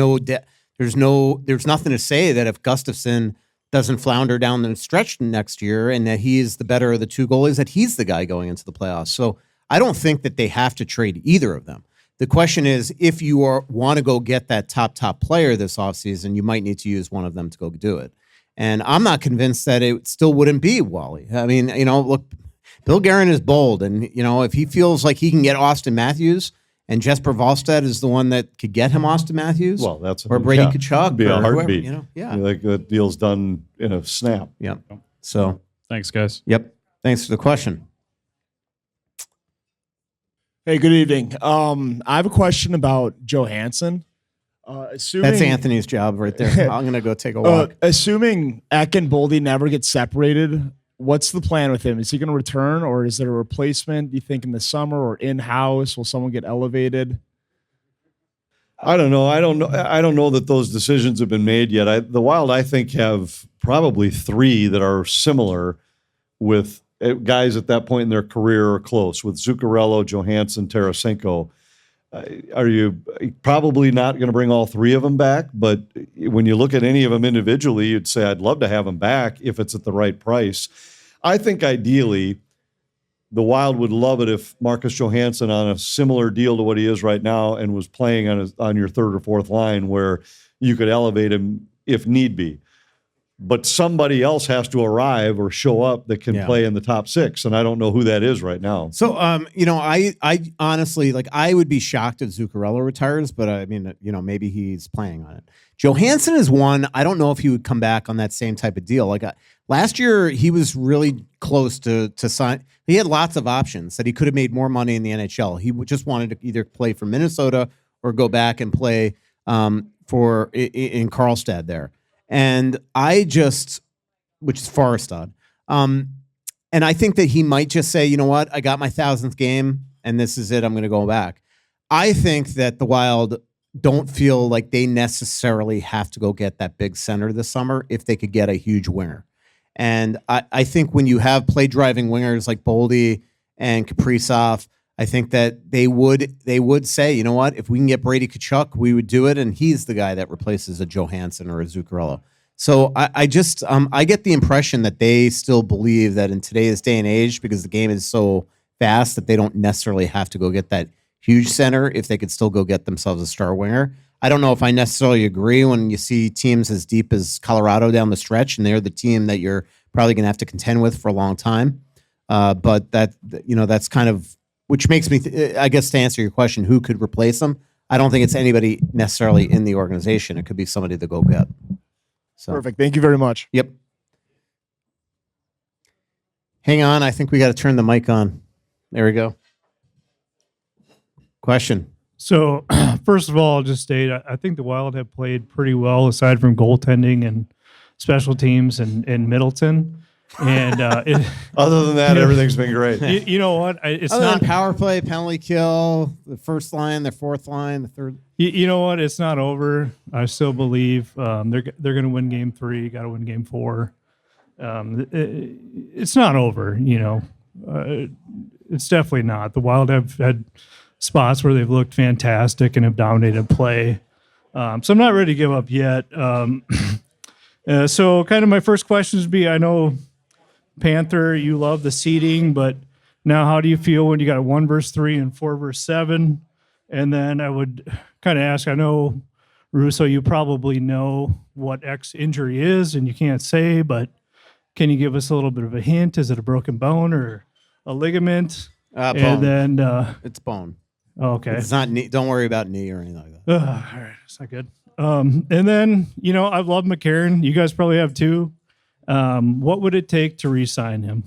nothing to say that if Gustafsson doesn't flounder down the stretch next year and that he's the better of the 2 goalies, that he's the guy going into the playoffs. So I don't think that they have to trade either of them. The question is, if you want to go get that top player this offseason, you might need to use one of them to go do it. And I'm not convinced that it still wouldn't be Wally. I mean, look, Bill Guerin is bold. And, if he feels like he can get Austin Matthews and Jesper Wallstedt is the one that could get him Austin Matthews, well, that's or Brady Tkachuk, be a heartbeat. Whoever, like that deal's done in a snap. Yep. So Thanks, guys. Yep. Thanks for the question. Hey, good evening. I have a question about Johansson. Assuming That's Anthony's job right there. I'm going to go take a walk. Assuming Eck and Boldy never get separated, what's the plan with him? Is he going to return, or is there a replacement, do you think, in the summer, or in-house? Will someone get elevated? I don't know. I don't know that those decisions have been made yet. The Wild, I think, have probably 3 that are similar with guys at that point in their career or close, with Zuccarello, Johansson, Tarasenko. Are you probably not going to bring all 3 of them back? But when you look at any of them individually, you'd say, I'd love to have them back if it's at the right price. I think ideally, the Wild would love it if Marcus Johansson, on a similar deal to what he is right now, and was playing on your 3rd or 4th line, where you could elevate him if need be. but somebody else has to arrive or show up that can play in the top 6, and I don't know who that is right now. So, I honestly, like, I would be shocked if Zuccarello retires, but I mean, maybe he's planning on it. Johansson is one. I don't know if he would come back on that same type of deal. Like, last year, he was really close to sign. He had lots of options that he could have made more money in the NHL. He just wanted to either play for Minnesota or go back and play in Karlstad there. And which is Forestad. And I think that he might just say, you know what, I got my 1,000th game and this is it. I'm going to go back. I think that the Wild don't feel like they necessarily have to go get that big center this summer if they could get a huge winger. And I think when you have play driving wingers like Boldy and Kaprizov, I think that they would say, you know what, if we can get Brady Tkachuk, we would do it, and he's the guy that replaces a Johansson or a Zuccarello. So I get the impression that they still believe that in today's day and age, because the game is so fast, that they don't necessarily have to go get that huge center if they could still go get themselves a star winger. I don't know if I necessarily agree when you see teams as deep as Colorado down the stretch, and they're the team that you're probably going to have to contend with for a long time. But that's kind of, which makes me, I guess, to answer your question, who could replace them? I don't think it's anybody necessarily in the organization. It could be somebody to go get. So. Perfect. Thank you very much. Yep. Hang on. I think we got to turn the mic on. There we go. Question. So, first of all, I'll just state, I think the Wild have played pretty well aside from goaltending and special teams and Middleton. And other than that, everything's been great. You know what? It's other not than power play, penalty kill, the first line, the fourth line, the third. You know what? It's not over. I still believe they're going to win game 3. Got to win game 4. It's not over. It's definitely not. The Wild have had spots where they've looked fantastic and have dominated play. So I'm not ready to give up yet. So kind of my first question would be, I know, Panther, you love the seeding, but now how do you feel when you got a 1 versus 3 and 4 versus 7? And then I would kind of ask, I know, Russo, you probably know what X injury is and you can't say, but can you give us a little bit of a hint? Is it a broken bone or a ligament? Bone. And then it's bone. Okay. It's not knee. Don't worry about knee or anything like that. All right. It's not good. And then, I love McCarron. You guys probably have too. What would it take to re-sign him?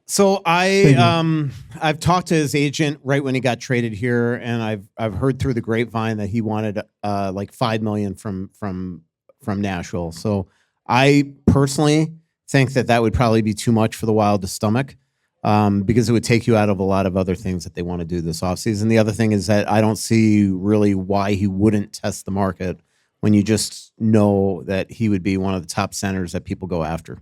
So I've talked to his agent right when he got traded here, and I've heard through the grapevine that he wanted like $5 million from Nashville. So I personally think that would probably be too much for the Wild to stomach. Because it would take you out of a lot of other things that they want to do this offseason. The other thing is that I don't see really why he wouldn't test the market when you just know that he would be one of the top centers that people go after.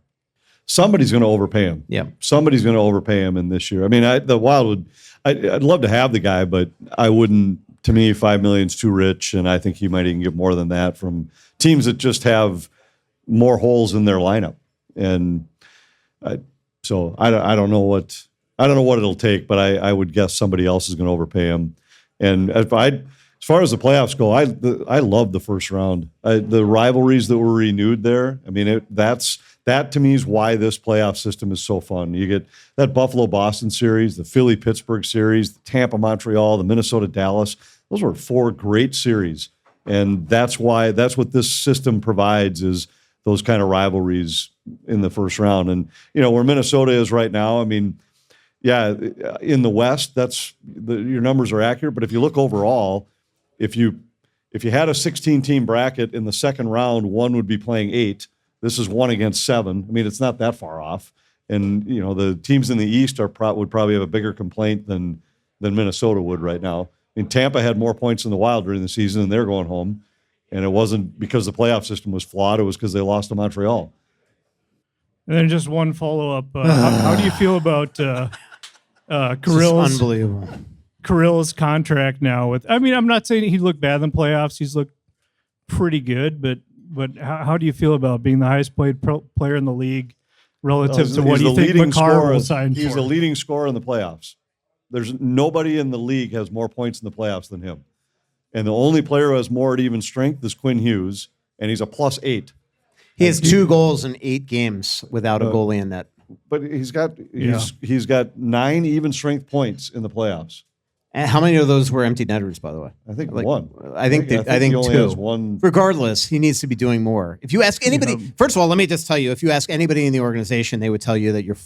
Somebody's going to overpay him. Yeah. Somebody's going to overpay him in this year. I mean, the Wild I'd love to have the guy, but I wouldn't. To me, $5 million is too rich, and I think he might even get more than that from teams that just have more holes in their lineup. And So I don't know what it'll take, but I would guess somebody else is going to overpay him. And as far as the playoffs go, I love the first round. The rivalries that were renewed there. I mean, that to me is why this playoff system is so fun. You get that Buffalo-Boston series, the Philly-Pittsburgh series, the Tampa-Montreal, the Minnesota-Dallas. Those were 4 great series, and that's what this system provides is those kind of rivalries in the first round. And, where Minnesota is right now, I mean, yeah, in the West, your numbers are accurate. But if you look overall, if you had a 16-team bracket in the second round, one would be playing 8. This is 1 against 7. I mean, it's not that far off. And, the teams in the East would probably have a bigger complaint than Minnesota would right now. I mean, Tampa had more points than the Wild during the season, and they're going home. And it wasn't because the playoff system was flawed. It was because they lost to Montreal. And then just one follow-up. How do you feel about Kirill's contract now? I'm not saying he looked bad in the playoffs. He's looked pretty good. But how do you feel about being the highest paid player in the league relative to what you think McCarr will sign for? He's the leading scorer in the playoffs. There's nobody in the league has more points in the playoffs than him. And the only player who has more at even strength is Quinn Hughes, and he's a +8. He has 2 goals in 8 games without a goalie in net. But he's got 9 even strength points in the playoffs. And how many of those were empty netters, by the way? I think one. I think he only 2. has one. Regardless, he needs to be doing more. If you ask anybody, first of all, let me just tell you, if you ask anybody in the organization, they would tell you that you're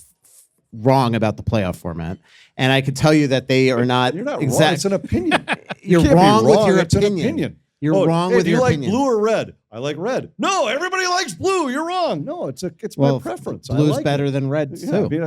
wrong about the playoff format. And I could tell you that they are not. You're not wrong. It's an opinion. You're You can't be wrong with your It's an opinion. You're wrong hey, with do you your like opinion. blue or red? I like red. No, everybody likes blue. You're wrong. No, it's my preference. I Blue's like better it. than red Yeah, too. I mean,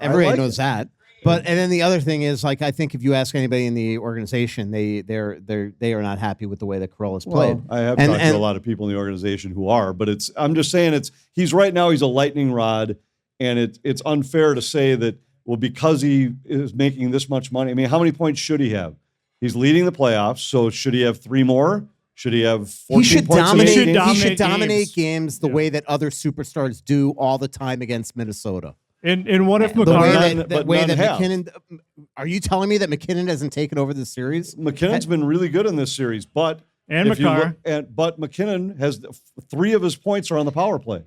Everybody like knows it. that. But and then the other thing is, like, I think if you ask anybody in the organization, they are not happy with the way that Kirill has played. Well, I have talked to a lot of people in the organization who are, but I'm just saying he's right now he's a lightning rod, and it's unfair to say that, well, because he is making this much money. I mean, how many points should he have? He's leading the playoffs, so should he have 3 more? Should he have 14 He should points? dominate. in 8 games? He should dominate games the way that other superstars do all the time against Minnesota. And what if The McCarr? way that have. McKinnon. Are you telling me that McKinnon hasn't taken over the series? McKinnon's been really good in this series, but And if you McCarr. but McKinnon has 3 of his points are on the power play.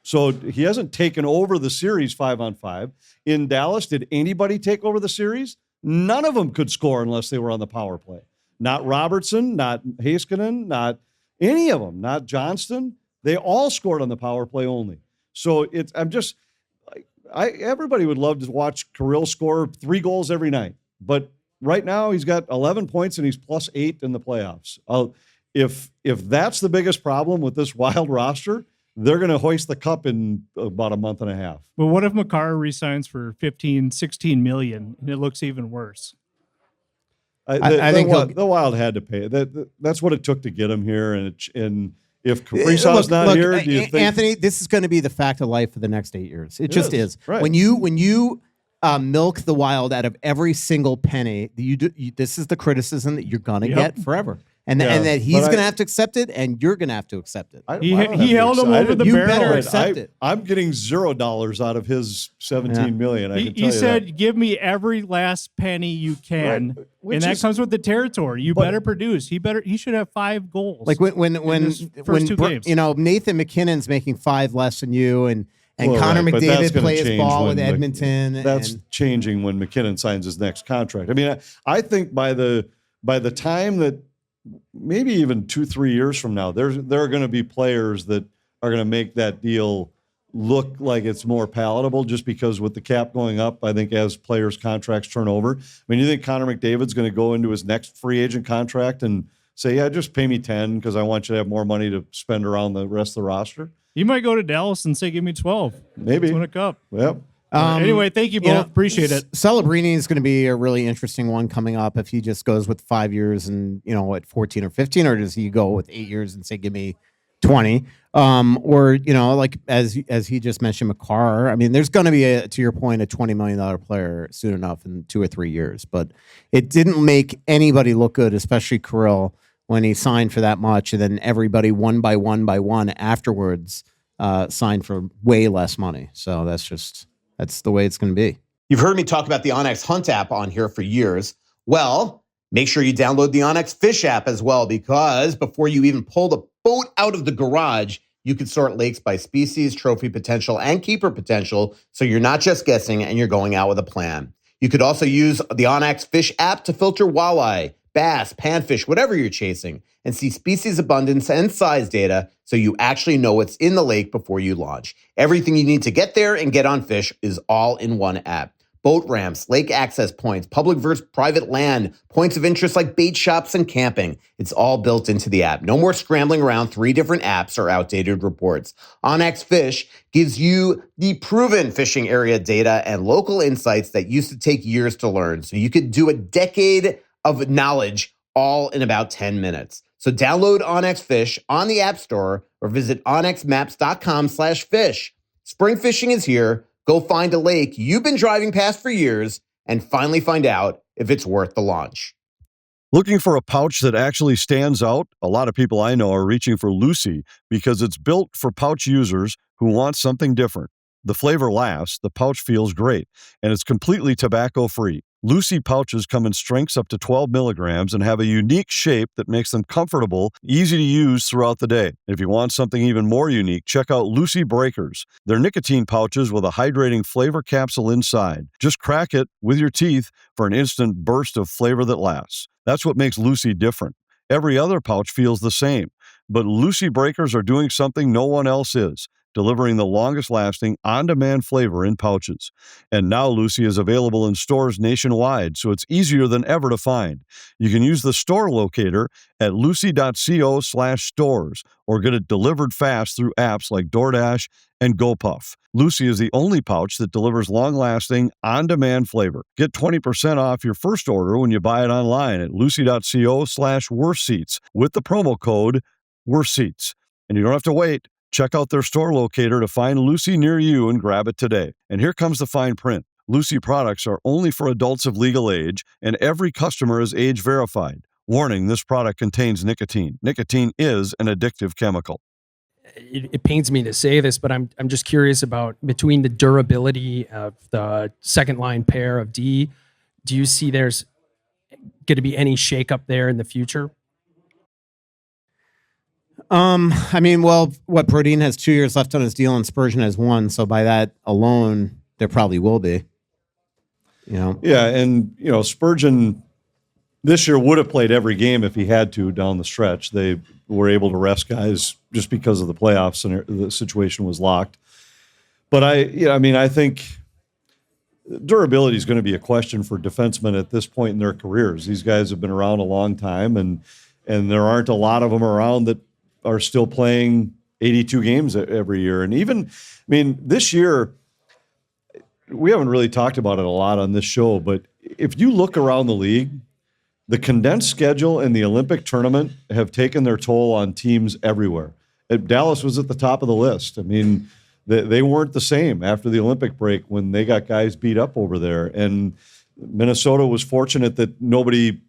So he hasn't taken over the series 5-on-5. In Dallas, did anybody take over the series? None of them could score unless they were on the power play. Not Robertson, not Heiskanen, not any of them, not Johnston. They all scored on the power play only. So everybody would love to watch Kirill score 3 goals every night. But right now he's got 11 points and he's +8 in the playoffs. If that's the biggest problem with this Wild roster, they're going to hoist the cup in about a month and a half. But what if McCarr resigns for 15, 16 million and it looks even worse? I think the Wild had to pay. That's what it took to get him here. And if Kaprizov's not here, do you think, Anthony, this is going to be the fact of life for the next 8 years. It just is. Right. When you milk the Wild out of every single penny, this is the criticism that you're going to get forever. And that he's going to have to accept it, and you're going to have to accept it. He held him over the You barrel. better accept it. I'm getting $0 out of his $17 million. I can tell He you said, that. "Give me every last penny you can," Right. Which and that is- comes with the territory. You better produce. He should have 5 goals. Like when his first 2 games. Nathan McKinnon's making 5 less than you, and Well, Connor right, but that's McDavid gonna plays change ball with when Edmonton. That's and, changing when McKinnon signs his next contract. I mean, I think by the time that maybe even 2-3 years from now, there are going to be players that are going to make that deal look like it's more palatable, just because with the cap going up, I think as players' contracts turn over. I mean, you think Connor McDavid's going to go into his next free agent contract and say, "Yeah, just pay me 10 because I want you to have more money to spend around the rest of the roster"? He might go to Dallas and say, "Give me 12." Maybe. Let's win a cup. Yep. Anyway, thank you both. Appreciate it. Celebrini is going to be a really interesting one coming up if he just goes with 5 years and, at 14 or 15, or does he go with 8 years and say, "Give me 20"? Or, like as he just mentioned, McCarr. I mean, there's going to be, to your point, a $20 million player soon enough in 2 or 3 years. But it didn't make anybody look good, especially Kirill, when he signed for that much, and then everybody one by one afterwards signed for way less money. So that's the way it's going to be. You've heard me talk about the Onyx Hunt app on here for years. Well, make sure you download the Onyx Fish app as well, because before you even pull the boat out of the garage, you can sort lakes by species, trophy potential, and keeper potential, so you're not just guessing and you're going out with a plan. You could also use the Onyx Fish app to filter walleye, bass, panfish, whatever you're chasing, and see species abundance and size data so you actually know what's in the lake before you launch. Everything you need to get there and get on fish is all in one app. Boat ramps, lake access points, public versus private land, points of interest like bait shops and camping. It's all built into the app. No more scrambling around 3 different apps or outdated reports. Onyx Fish gives you the proven fishing area data and local insights that used to take years to learn, so you could do a decade of knowledge all in about 10 minutes. So download Onyx Fish on the App Store or visit onyxmaps.com/fish. Spring fishing is here. Go find a lake you've been driving past for years and finally find out if it's worth the launch. Looking for a pouch that actually stands out? A lot of people I know are reaching for Lucy because it's built for pouch users who want something different. The flavor lasts, the pouch feels great, and it's completely tobacco-free. Lucy pouches come in strengths up to 12 milligrams and have a unique shape that makes them comfortable, easy to use throughout the day. If you want something even more unique, check out Lucy Breakers. They're nicotine pouches with a hydrating flavor capsule inside. Just crack it with your teeth for an instant burst of flavor that lasts. That's what makes Lucy different. Every other pouch feels the same, but Lucy Breakers are doing something no one else is, delivering the longest-lasting, on-demand flavor in pouches. And now Lucy is available in stores nationwide, so it's easier than ever to find. You can use the store locator at lucy.co/stores or get it delivered fast through apps like DoorDash and GoPuff. Lucy is the only pouch that delivers long-lasting, on-demand flavor. Get 20% off your first order when you buy it online at lucy.co/worstseats with the promo code WORSTSEATS. And you don't have to wait. Check out their store locator to find Lucy near you and grab it today. And here comes the fine print. Lucy products are only for adults of legal age, and every customer is age verified. Warning, this product contains nicotine. Nicotine is an addictive chemical. It pains me to say this, but I'm just curious about between the durability of the second line pair of D, do you see there's going to be any shakeup there in the future? I mean, well, what, Brodin has 2 years left on his deal and Spurgeon has 1. So by that alone, there probably will be, Yeah. And, Spurgeon this year would have played every game if he had to down the stretch. They were able to rest guys just because of the playoffs and the situation was locked. But I think durability is going to be a question for defensemen at this point in their careers. These guys have been around a long time, and there aren't a lot of them around that are still playing 82 games every year. And even, this year, we haven't really talked about it a lot on this show, but if you look around the league, the condensed schedule and the Olympic tournament have taken their toll on teams everywhere. Dallas was at the top of the list. They weren't the same after the Olympic break when they got guys beat up over there. And Minnesota was fortunate that nobody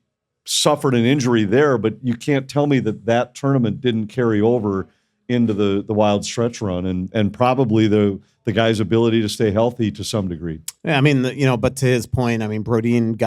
suffered an injury there, but you can't tell me that tournament didn't carry over into the Wild stretch run and probably the guy's ability to stay healthy to some degree. Yeah, but to his point, Brodin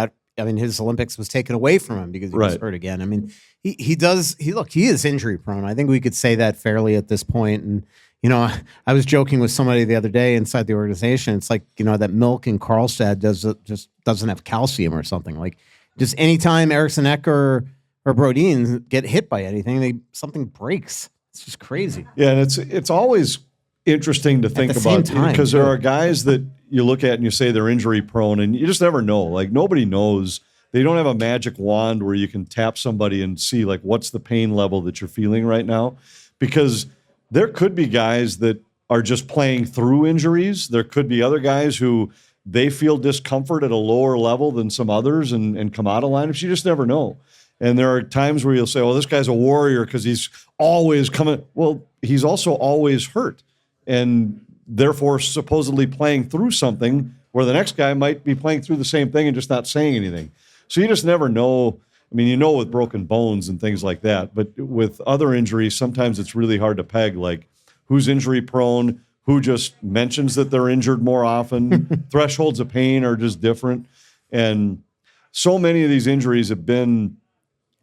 his Olympics was taken away from him because he was hurt again. He is injury prone. I think we could say that fairly at this point. And, I was joking with somebody the other day inside the organization. It's like, that milk in Karlstad just doesn't have calcium or something. Like, just anytime Eriksson Ek or Brodin get hit by anything, something breaks. It's just crazy. Yeah, and it's always interesting to think about because there are guys that you look at and you say they're injury prone, and you just never know. Like, nobody knows. They don't have a magic wand where you can tap somebody and see like what's the pain level that you're feeling right now, because there could be guys that are just playing through injuries. There could be other guys who they feel discomfort at a lower level than some others and come out of lineups. You just never know. And there are times where you'll say, well, this guy's a warrior because he's always coming. Well, he's also always hurt and therefore supposedly playing through something where the next guy might be playing through the same thing and just not saying anything. So you just never know. With broken bones and things like that. But with other injuries, sometimes it's really hard to peg, like who's injury prone, who just mentions that they're injured more often. Thresholds of pain are just different. And so many of these injuries have been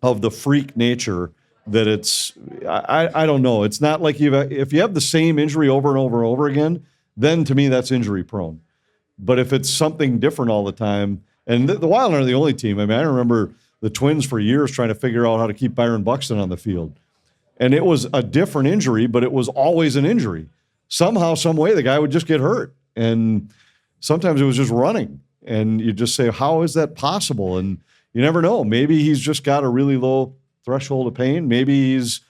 of the freak nature that it's, I don't know. It's not like if you have the same injury over and over and over again, then to me that's injury prone. But if it's something different all the time, and the Wild aren't the only team. I remember the Twins for years trying to figure out how to keep Byron Buxton on the field. And it was a different injury, but it was always an injury. Somehow, some way, the guy would just get hurt. And sometimes it was just running. And you just say, how is that possible? And you never know. Maybe he's just got a really low threshold of pain. Maybe he's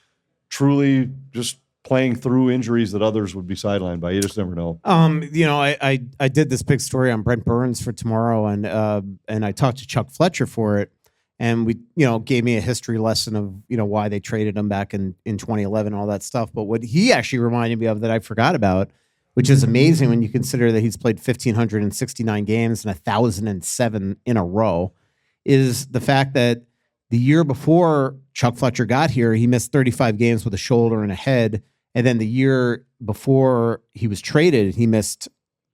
truly just playing through injuries that others would be sidelined by. You just never know. I did this big story on Brent Burns for tomorrow, and I talked to Chuck Fletcher for it. And we, gave me a history lesson of, why they traded him back in 2011, all that stuff. But what he actually reminded me of that I forgot about, which is amazing when you consider that he's played 1,569 games and 1,007 in a row, is the fact that the year before Chuck Fletcher got here, he missed 35 games with a shoulder and a head. And then the year before he was traded, he missed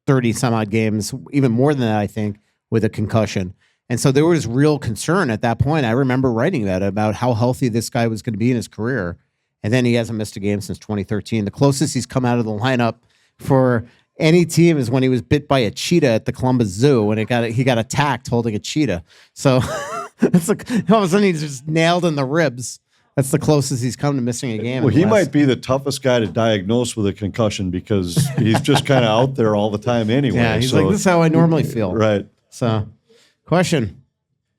30 some odd games, even more than that, I think, with a concussion. And so there was real concern at that point. I remember writing that about how healthy this guy was going to be in his career. And then he hasn't missed a game since 2013. The closest he's come out of the lineup for any team is when he was bit by a cheetah at the Columbus Zoo, and he got attacked holding a cheetah. So it's like all of a sudden he's just nailed in the ribs. That's the closest he's come to missing a game. Well, he might be the toughest guy to diagnose with a concussion because he's just kind of out there all the time anyway. Yeah, he's like, this is how I normally feel. Right. So, question.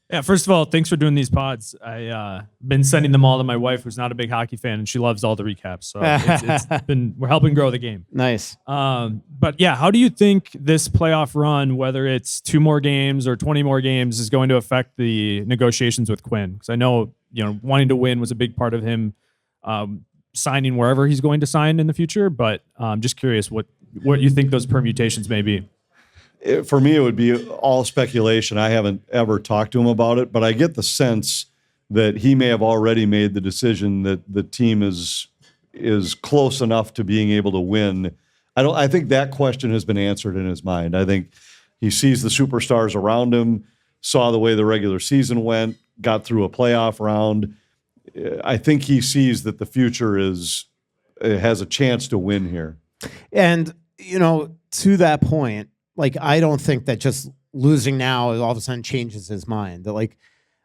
Yeah, first of all, thanks for doing these pods. I been sending them all to my wife, who's not a big hockey fan, and she loves all the recaps. So we're helping grow the game. Nice. But yeah, how do you think this playoff run, whether it's 2 more games or 20 more games, is going to affect the negotiations with Quinn? Because I know wanting to win was a big part of him signing wherever he's going to sign in the future. But I'm just curious what you think those permutations may be. For me, it would be all speculation. I haven't ever talked to him about it, but I get the sense that he may have already made the decision that the team is close enough to being able to win. I think that question has been answered in his mind. I think he sees the superstars around him, saw the way the regular season went, got through a playoff round. I think he sees that the future has a chance to win here. And, to that point, like, I don't think that just losing now all of a sudden changes his mind. That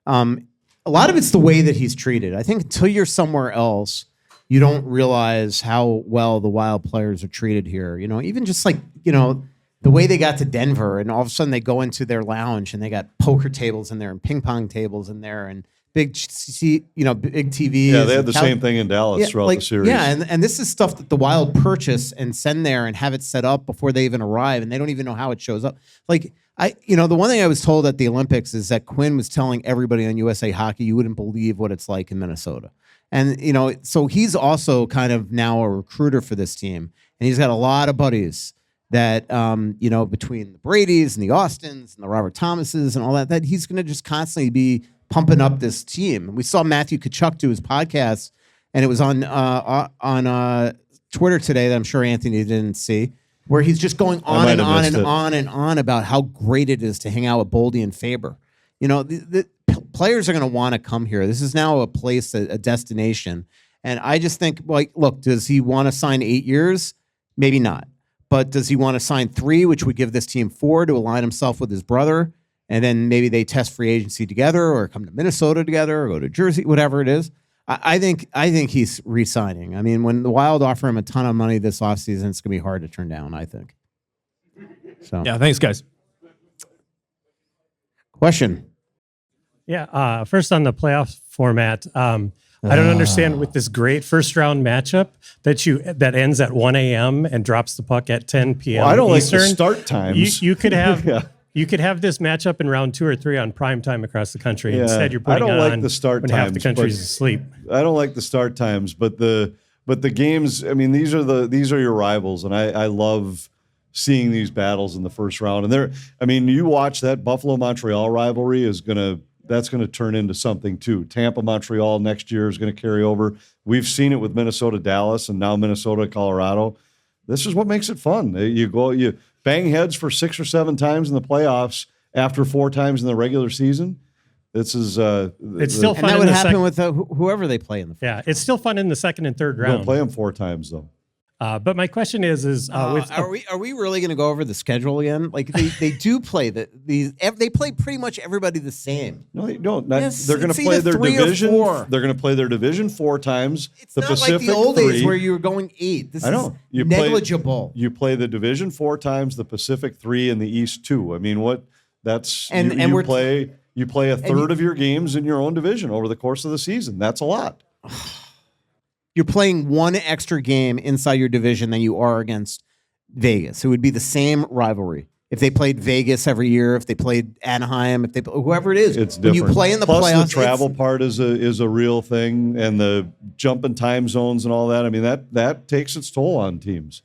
a lot of it's the way that he's treated. I think until you're somewhere else, you don't realize how well the Wild players are treated here. Even just the way they got to Denver and all of a sudden they go into their lounge and they got poker tables in there and ping pong tables in there and big TVs. Yeah, they had the same thing in Dallas throughout the series. Yeah, and this is stuff that the Wild purchase and send there and have it set up before they even arrive, and they don't even know how it shows up. The one thing I was told at the Olympics is that Quinn was telling everybody on USA Hockey, you wouldn't believe what it's like in Minnesota. And, so he's also kind of now a recruiter for this team, and he's got a lot of buddies that, between the Bradys and the Austins and the Robert Thomases and all that he's going to just constantly be pumping up this team. And we saw Matthew Tkachuk do his podcast, and it was on Twitter today that I'm sure Anthony didn't see, where he's just going on and on and on and on about how great it is to hang out with Boldy and Faber. The players are going to want to come here. This is now a place, a destination. And I just think, look, does he want to sign 8 years? Maybe not. But does he want to sign 3, which would give this team 4 to align himself with his brother? And then maybe they test free agency together or come to Minnesota together or go to Jersey, whatever it is. I think he's re-signing. I mean, when the Wild offer him a ton of money this offseason, it's going to be hard to turn down, I think. So Yeah, thanks, guys. Question. Yeah, first on the playoff format, I don't understand with this great first round matchup that ends at 1 a.m. and drops the puck at 10 p.m. Well, I don't Eastern. like the start times. You could have Yeah. you could have this matchup in round 2 or 3 on prime time across the country. Yeah, Instead, you're I putting don't it like on the start when half the times, country's but- asleep. I don't like the start times, but the games. I mean, these are your rivals, and I love seeing these battles in the first round. And you watch that Buffalo Montreal rivalry that's gonna turn into something too. Tampa Montreal next year is gonna carry over. We've seen it with Minnesota Dallas, and now Minnesota Colorado. This is what makes it fun. You bang heads for 6 or 7 times in the playoffs after 4 times in the regular season. This is It's still And fun. that in would the happen with whoever they play in the first. Yeah, it's still fun in the second and third Don't round. play them 4 times though. But my question is with Are we really going to go over the schedule again? Like they do play they play pretty much everybody the same. No, they don't. Yes, They're going it's to play either their 3 or division. 4. They're going to play their division 4 times. It's the not Pacific like the old 3. days where you were going 8. This I know. is negligible. You play the division 4 times, the Pacific 3, and the East 2. I mean, you play a third of your games in your own division over the course of the season. That's a lot. You're playing 1 extra game inside your division than you are against Vegas. It would be the same rivalry. If they played Vegas every year, if they played Anaheim, whoever it is, It's when different. you play in the Plus, playoffs, the travel part is a real thing, and the jumping time zones and all that. I mean, that takes its toll on teams.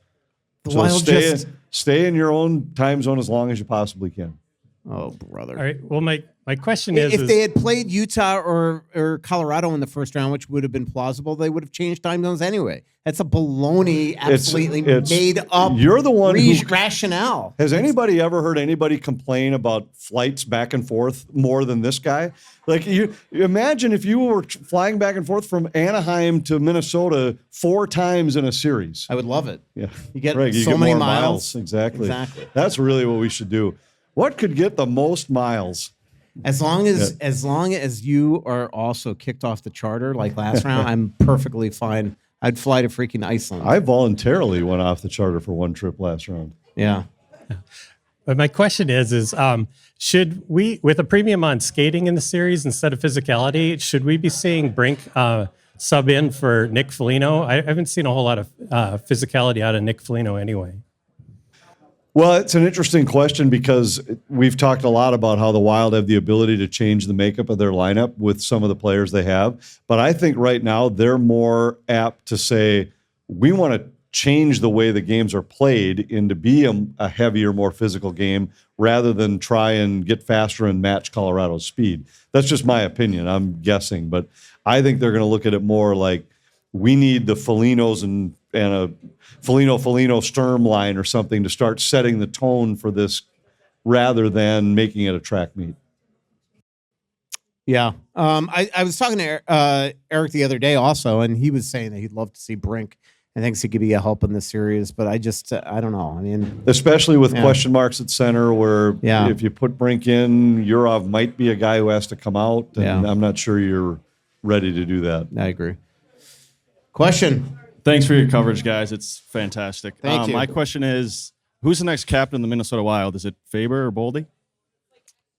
The So Wild stay in your own time zone as long as you possibly can. Oh, brother. All right. Well, my question If is they had played Utah or Colorado in the first round, which would have been plausible, they would have changed time zones anyway. That's a baloney, absolutely made up. You're the one who rationale. Has anybody ever heard anybody complain about flights back and forth more than this guy? Like you imagine if you were flying back and forth from Anaheim to Minnesota 4 times in a series. I would love it. Yeah, You get Right, you so get many more miles. Exactly. That's really what we should do. What could get the most miles? As long as you are also kicked off the charter like last round, I'm perfectly fine. I'd fly to freaking Iceland. I voluntarily went off the charter for one trip last round. Yeah. But my question is should we, with a premium on skating in the series instead of physicality, should we be seeing Brink sub in for Nick Foligno? I haven't seen a whole lot of physicality out of Nick Foligno anyway. Well, it's an interesting question because we've talked a lot about how the Wild have the ability to change the makeup of their lineup with some of the players they have. But I think right now they're more apt to say, we want to change the way the games are played into be a heavier, more physical game rather than try and get faster and match Colorado's speed. That's just my opinion. I'm guessing. But I think they're going to look at it more like we need the Folignos and a Foligno Sturm line or something to start setting the tone for this rather than making it a track meet. Yeah. I was talking to Eric the other day also, and he was saying that he'd love to see Brink and thinks he could be a help in this series, but I don't know. I mean, especially with question marks at center where Yeah. if you put Brink in, Yurov might be a guy who has to come out, and I'm not sure you're ready to do that. I agree. Question. Thanks for your coverage, guys. It's fantastic. Thank you. My question is, who's the next captain of the Minnesota Wild? Is it Faber or Boldy?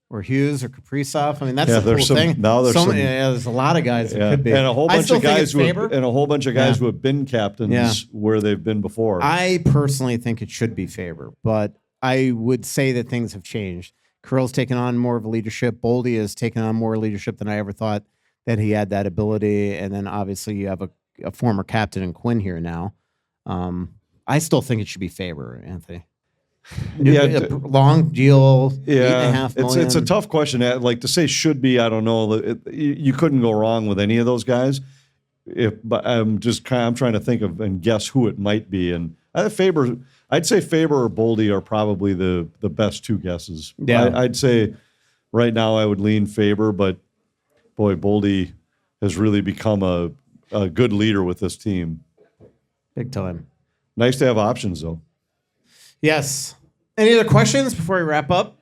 Or Hughes or Kaprizov. I mean, that's Yeah, the cool there's some- thing. now there's some- there's a lot of guys that could be. And a whole I bunch still of think guys it's who have, Faber. and a whole bunch of guys Yeah. who have been captains Yeah. where they've been before. I personally think it should be Faber, but I would say that things have changed. Kirill's taken on more of a leadership. Boldy has taken on more leadership than I ever thought that he had that ability. And then obviously you have a former captain in Quinn here now. I still think it should be Faber, Anthony. Yeah, long deal, $8.5 million. It's a tough question. Like to say should be, I don't know. You couldn't go wrong with any of those guys. But I'm trying to think of and guess who it might be. And Faber, I'd say Faber or Boldy are probably the best two guesses. Yeah. I'd say right now I would lean Faber, but boy, Boldy has really become a good leader with this team. Big time. Nice to have options though. Yes. Any other questions before we wrap up?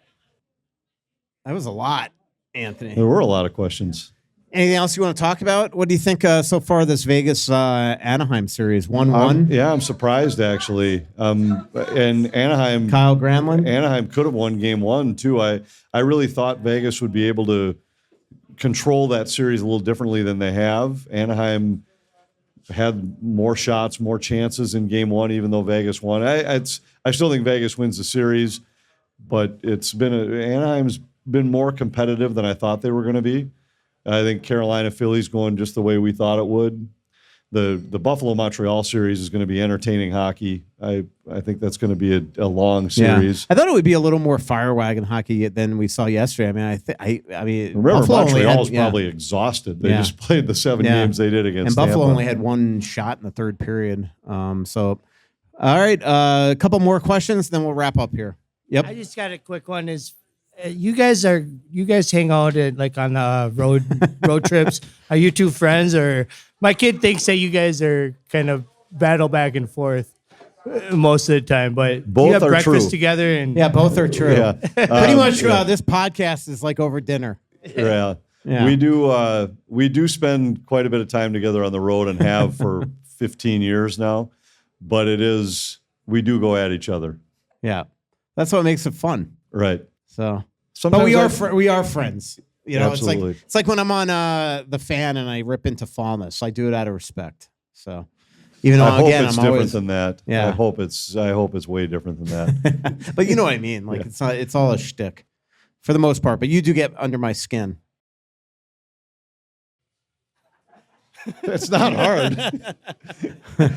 That was a lot, Anthony. There were a lot of questions. Anything else you want to talk about? What do you think so far this Vegas Anaheim series? 1-1? Yeah, I'm surprised actually. And Anaheim, Kyle Granlund? Anaheim could have won game 1 too. I really thought Vegas would be able to control that series a little differently than they have. Anaheim had more shots, more chances in game 1, even though Vegas won. I still think Vegas wins the series, but Anaheim's been more competitive than I thought they were going to be. I think Carolina Philly's going just the way we thought it would. The Buffalo Montreal series is going to be entertaining hockey. I think that's going to be a long series. Yeah. I thought it would be a little more fire wagon hockey than we saw yesterday. I mean, remember Buffalo Montreal was probably exhausted. They just played the 7 games they did against. And Buffalo Tampa. only had 1 shot in the third period. So, all right, a couple more questions, then we'll wrap up here. Yep. I just got a quick one. Is you guys hang out at like on road trips? Are you two friends, or my kid thinks that you guys are kind of battle back and forth most of the time, but Both you have are breakfast true. together and Yeah, both are true. Yeah. Pretty much this podcast is like over dinner. Yeah. Yeah. We do spend quite a bit of time together on the road and have for 15 years now, but we do go at each other. Yeah. That's what makes it fun. Right. So, Sometimes but we are friends. You know, Absolutely. it's like when I'm on the fan and I rip into Fallness. I do it out of respect. So, even though I hope again it's I'm different always than that. Yeah. I hope it's way different than that. but you know what I mean. Like it's all a shtick for the most part. But you do get under my skin. It's not hard.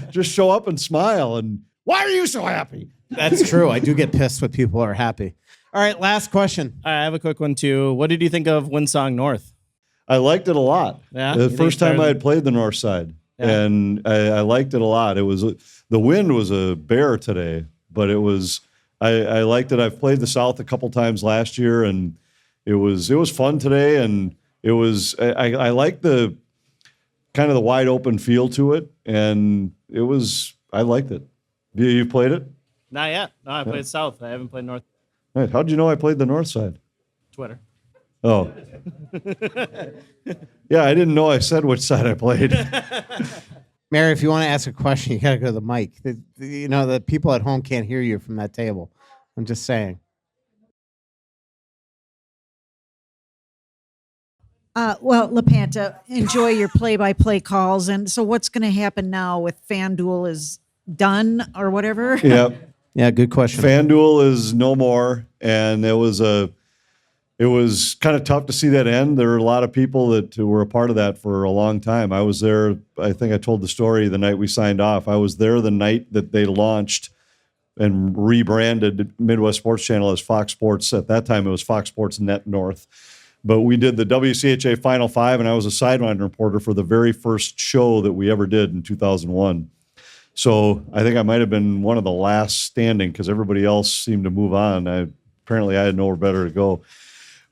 Just show up and smile. And why are you so happy? That's true. I do get pissed when people are happy. All right, last question. All right, I have a quick one too. What did you think of Windsong North? I liked it a lot. Yeah? The You think first it's better time I than- had played the north side, Yeah. and I liked it a lot. It was the wind was a bear today, but it was I liked it. I've played the south a couple times last year, and it was fun today, and it was I liked the kind of the wide open feel to it, and I liked it. You played it? Not yet. No, I played South. I haven't played North. Right. How'd you know I played the north side? Twitter. Oh. Yeah, I didn't know I said which side I played. Mary, if you want to ask a question, you got to go to the mic. The people at home can't hear you from that table. I'm just saying. Well, LaPanta, enjoy your play-by-play calls. And so what's going to happen now with FanDuel is done or whatever? Yeah. Yeah, good question. FanDuel is no more, and it was kind of tough to see that end. There were a lot of people that were a part of that for a long time. I was there. I think I told the story the night we signed off. I was there the night that they launched and rebranded Midwest Sports Channel as Fox Sports. At that time, it was Fox Sports Net North. But we did the WCHA Final Five, and I was a sideline reporter for the very first show that we ever did in 2001. So I think I might have been one of the last standing because everybody else seemed to move on. Apparently I had nowhere better to go.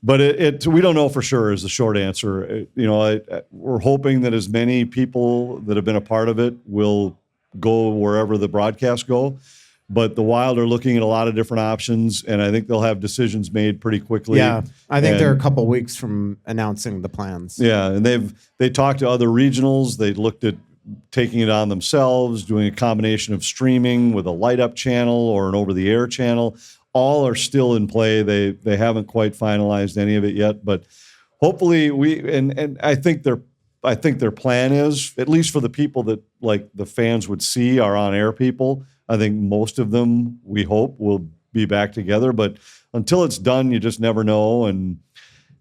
But we don't know for sure is the short answer. We're hoping that as many people that have been a part of it will go wherever the broadcasts go. But the Wild are looking at a lot of different options, and I think they'll have decisions made pretty quickly. Yeah, I think they're a couple weeks from announcing the plans. Yeah, and they talked to other regionals. They looked at taking it on themselves, doing a combination of streaming with a light-up channel or an over-the-air channel. All are still in play. They haven't quite finalized any of it yet, but hopefully I think their plan is, at least for the people that like the fans would see are on-air people. I think most of them, we hope, will be back together. But until it's done, you just never know, and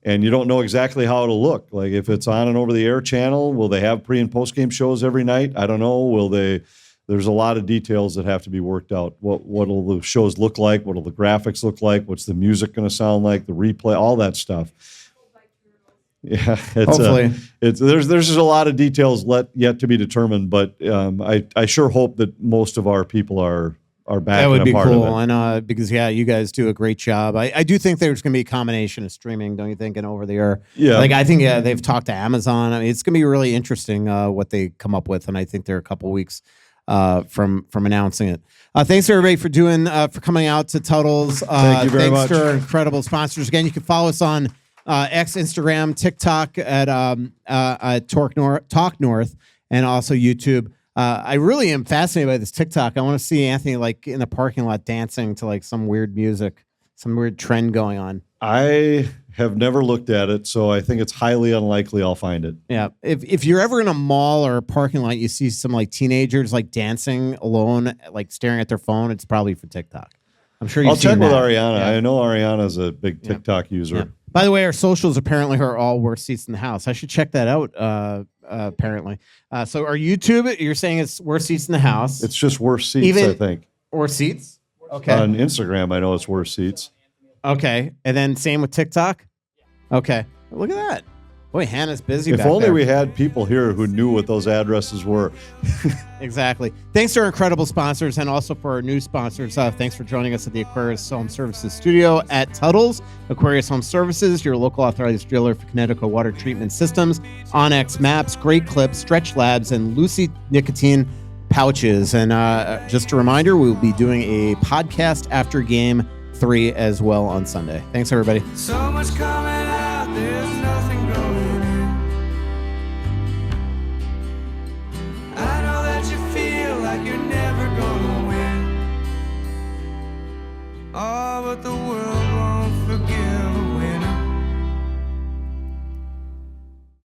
you don't know exactly how it'll look. Like if it's on an over-the-air channel, will they have pre- and post-game shows every night? I don't know. Will they? There's a lot of details that have to be worked out. What'll the shows look like? What'll the graphics look like? What's the music going to sound like? The replay, all that stuff. Yeah, Hopefully. There's just a lot of details yet to be determined. But I sure hope that most of our people are back. That would and be a part cool, of it. and because you guys do a great job. I do think there's going to be a combination of streaming, don't you think, and over the air. Yeah. Like I think they've talked to Amazon. I mean, it's going to be really interesting what they come up with, and I think they're a couple weeks from announcing it. Thanks everybody for coming out to Tuttle's. Thank you very much. Thanks to our incredible sponsors. Again, you can follow us on X, Instagram, TikTok at Talk North, and also YouTube. I really am fascinated by this TikTok. I want to see Anthony like in the parking lot dancing to like some weird music, some weird trend going on. I have never looked at it, so I think it's highly unlikely I'll find it. Yeah, if you're ever in a mall or a parking lot, you see some like teenagers like dancing alone, like staring at their phone. It's probably for TikTok. I'm sure you've I'll check seen with that. Ariana. Yeah. I know Ariana's a big TikTok user. Yeah. By the way, our socials apparently are all worst seats in the house. I should check that out. Apparently, so our YouTube, you're saying it's worst seats in the house. It's just worse seats, I think. Or seats. Okay. On Instagram, I know it's worse seats. Okay, and then same with TikTok. Okay, look at that. Boy, Hannah's busy. If back only there. we had people here who knew what those addresses were. Exactly. Thanks to our incredible sponsors and also for our new sponsors. Thanks for joining us at the Aquarius Home Services studio at Tuttle's. Aquarius Home Services, your local authorized dealer for Connecticut water treatment systems, Onyx maps, Great Clips, Stretch Labs, and Lucy nicotine pouches. And just a reminder, we will be doing a podcast after Game 3 as well on Sunday. Thanks, everybody. So much coming out, there's nothing going in. I know that you feel like you're never gonna win. Oh, but the world won't forgive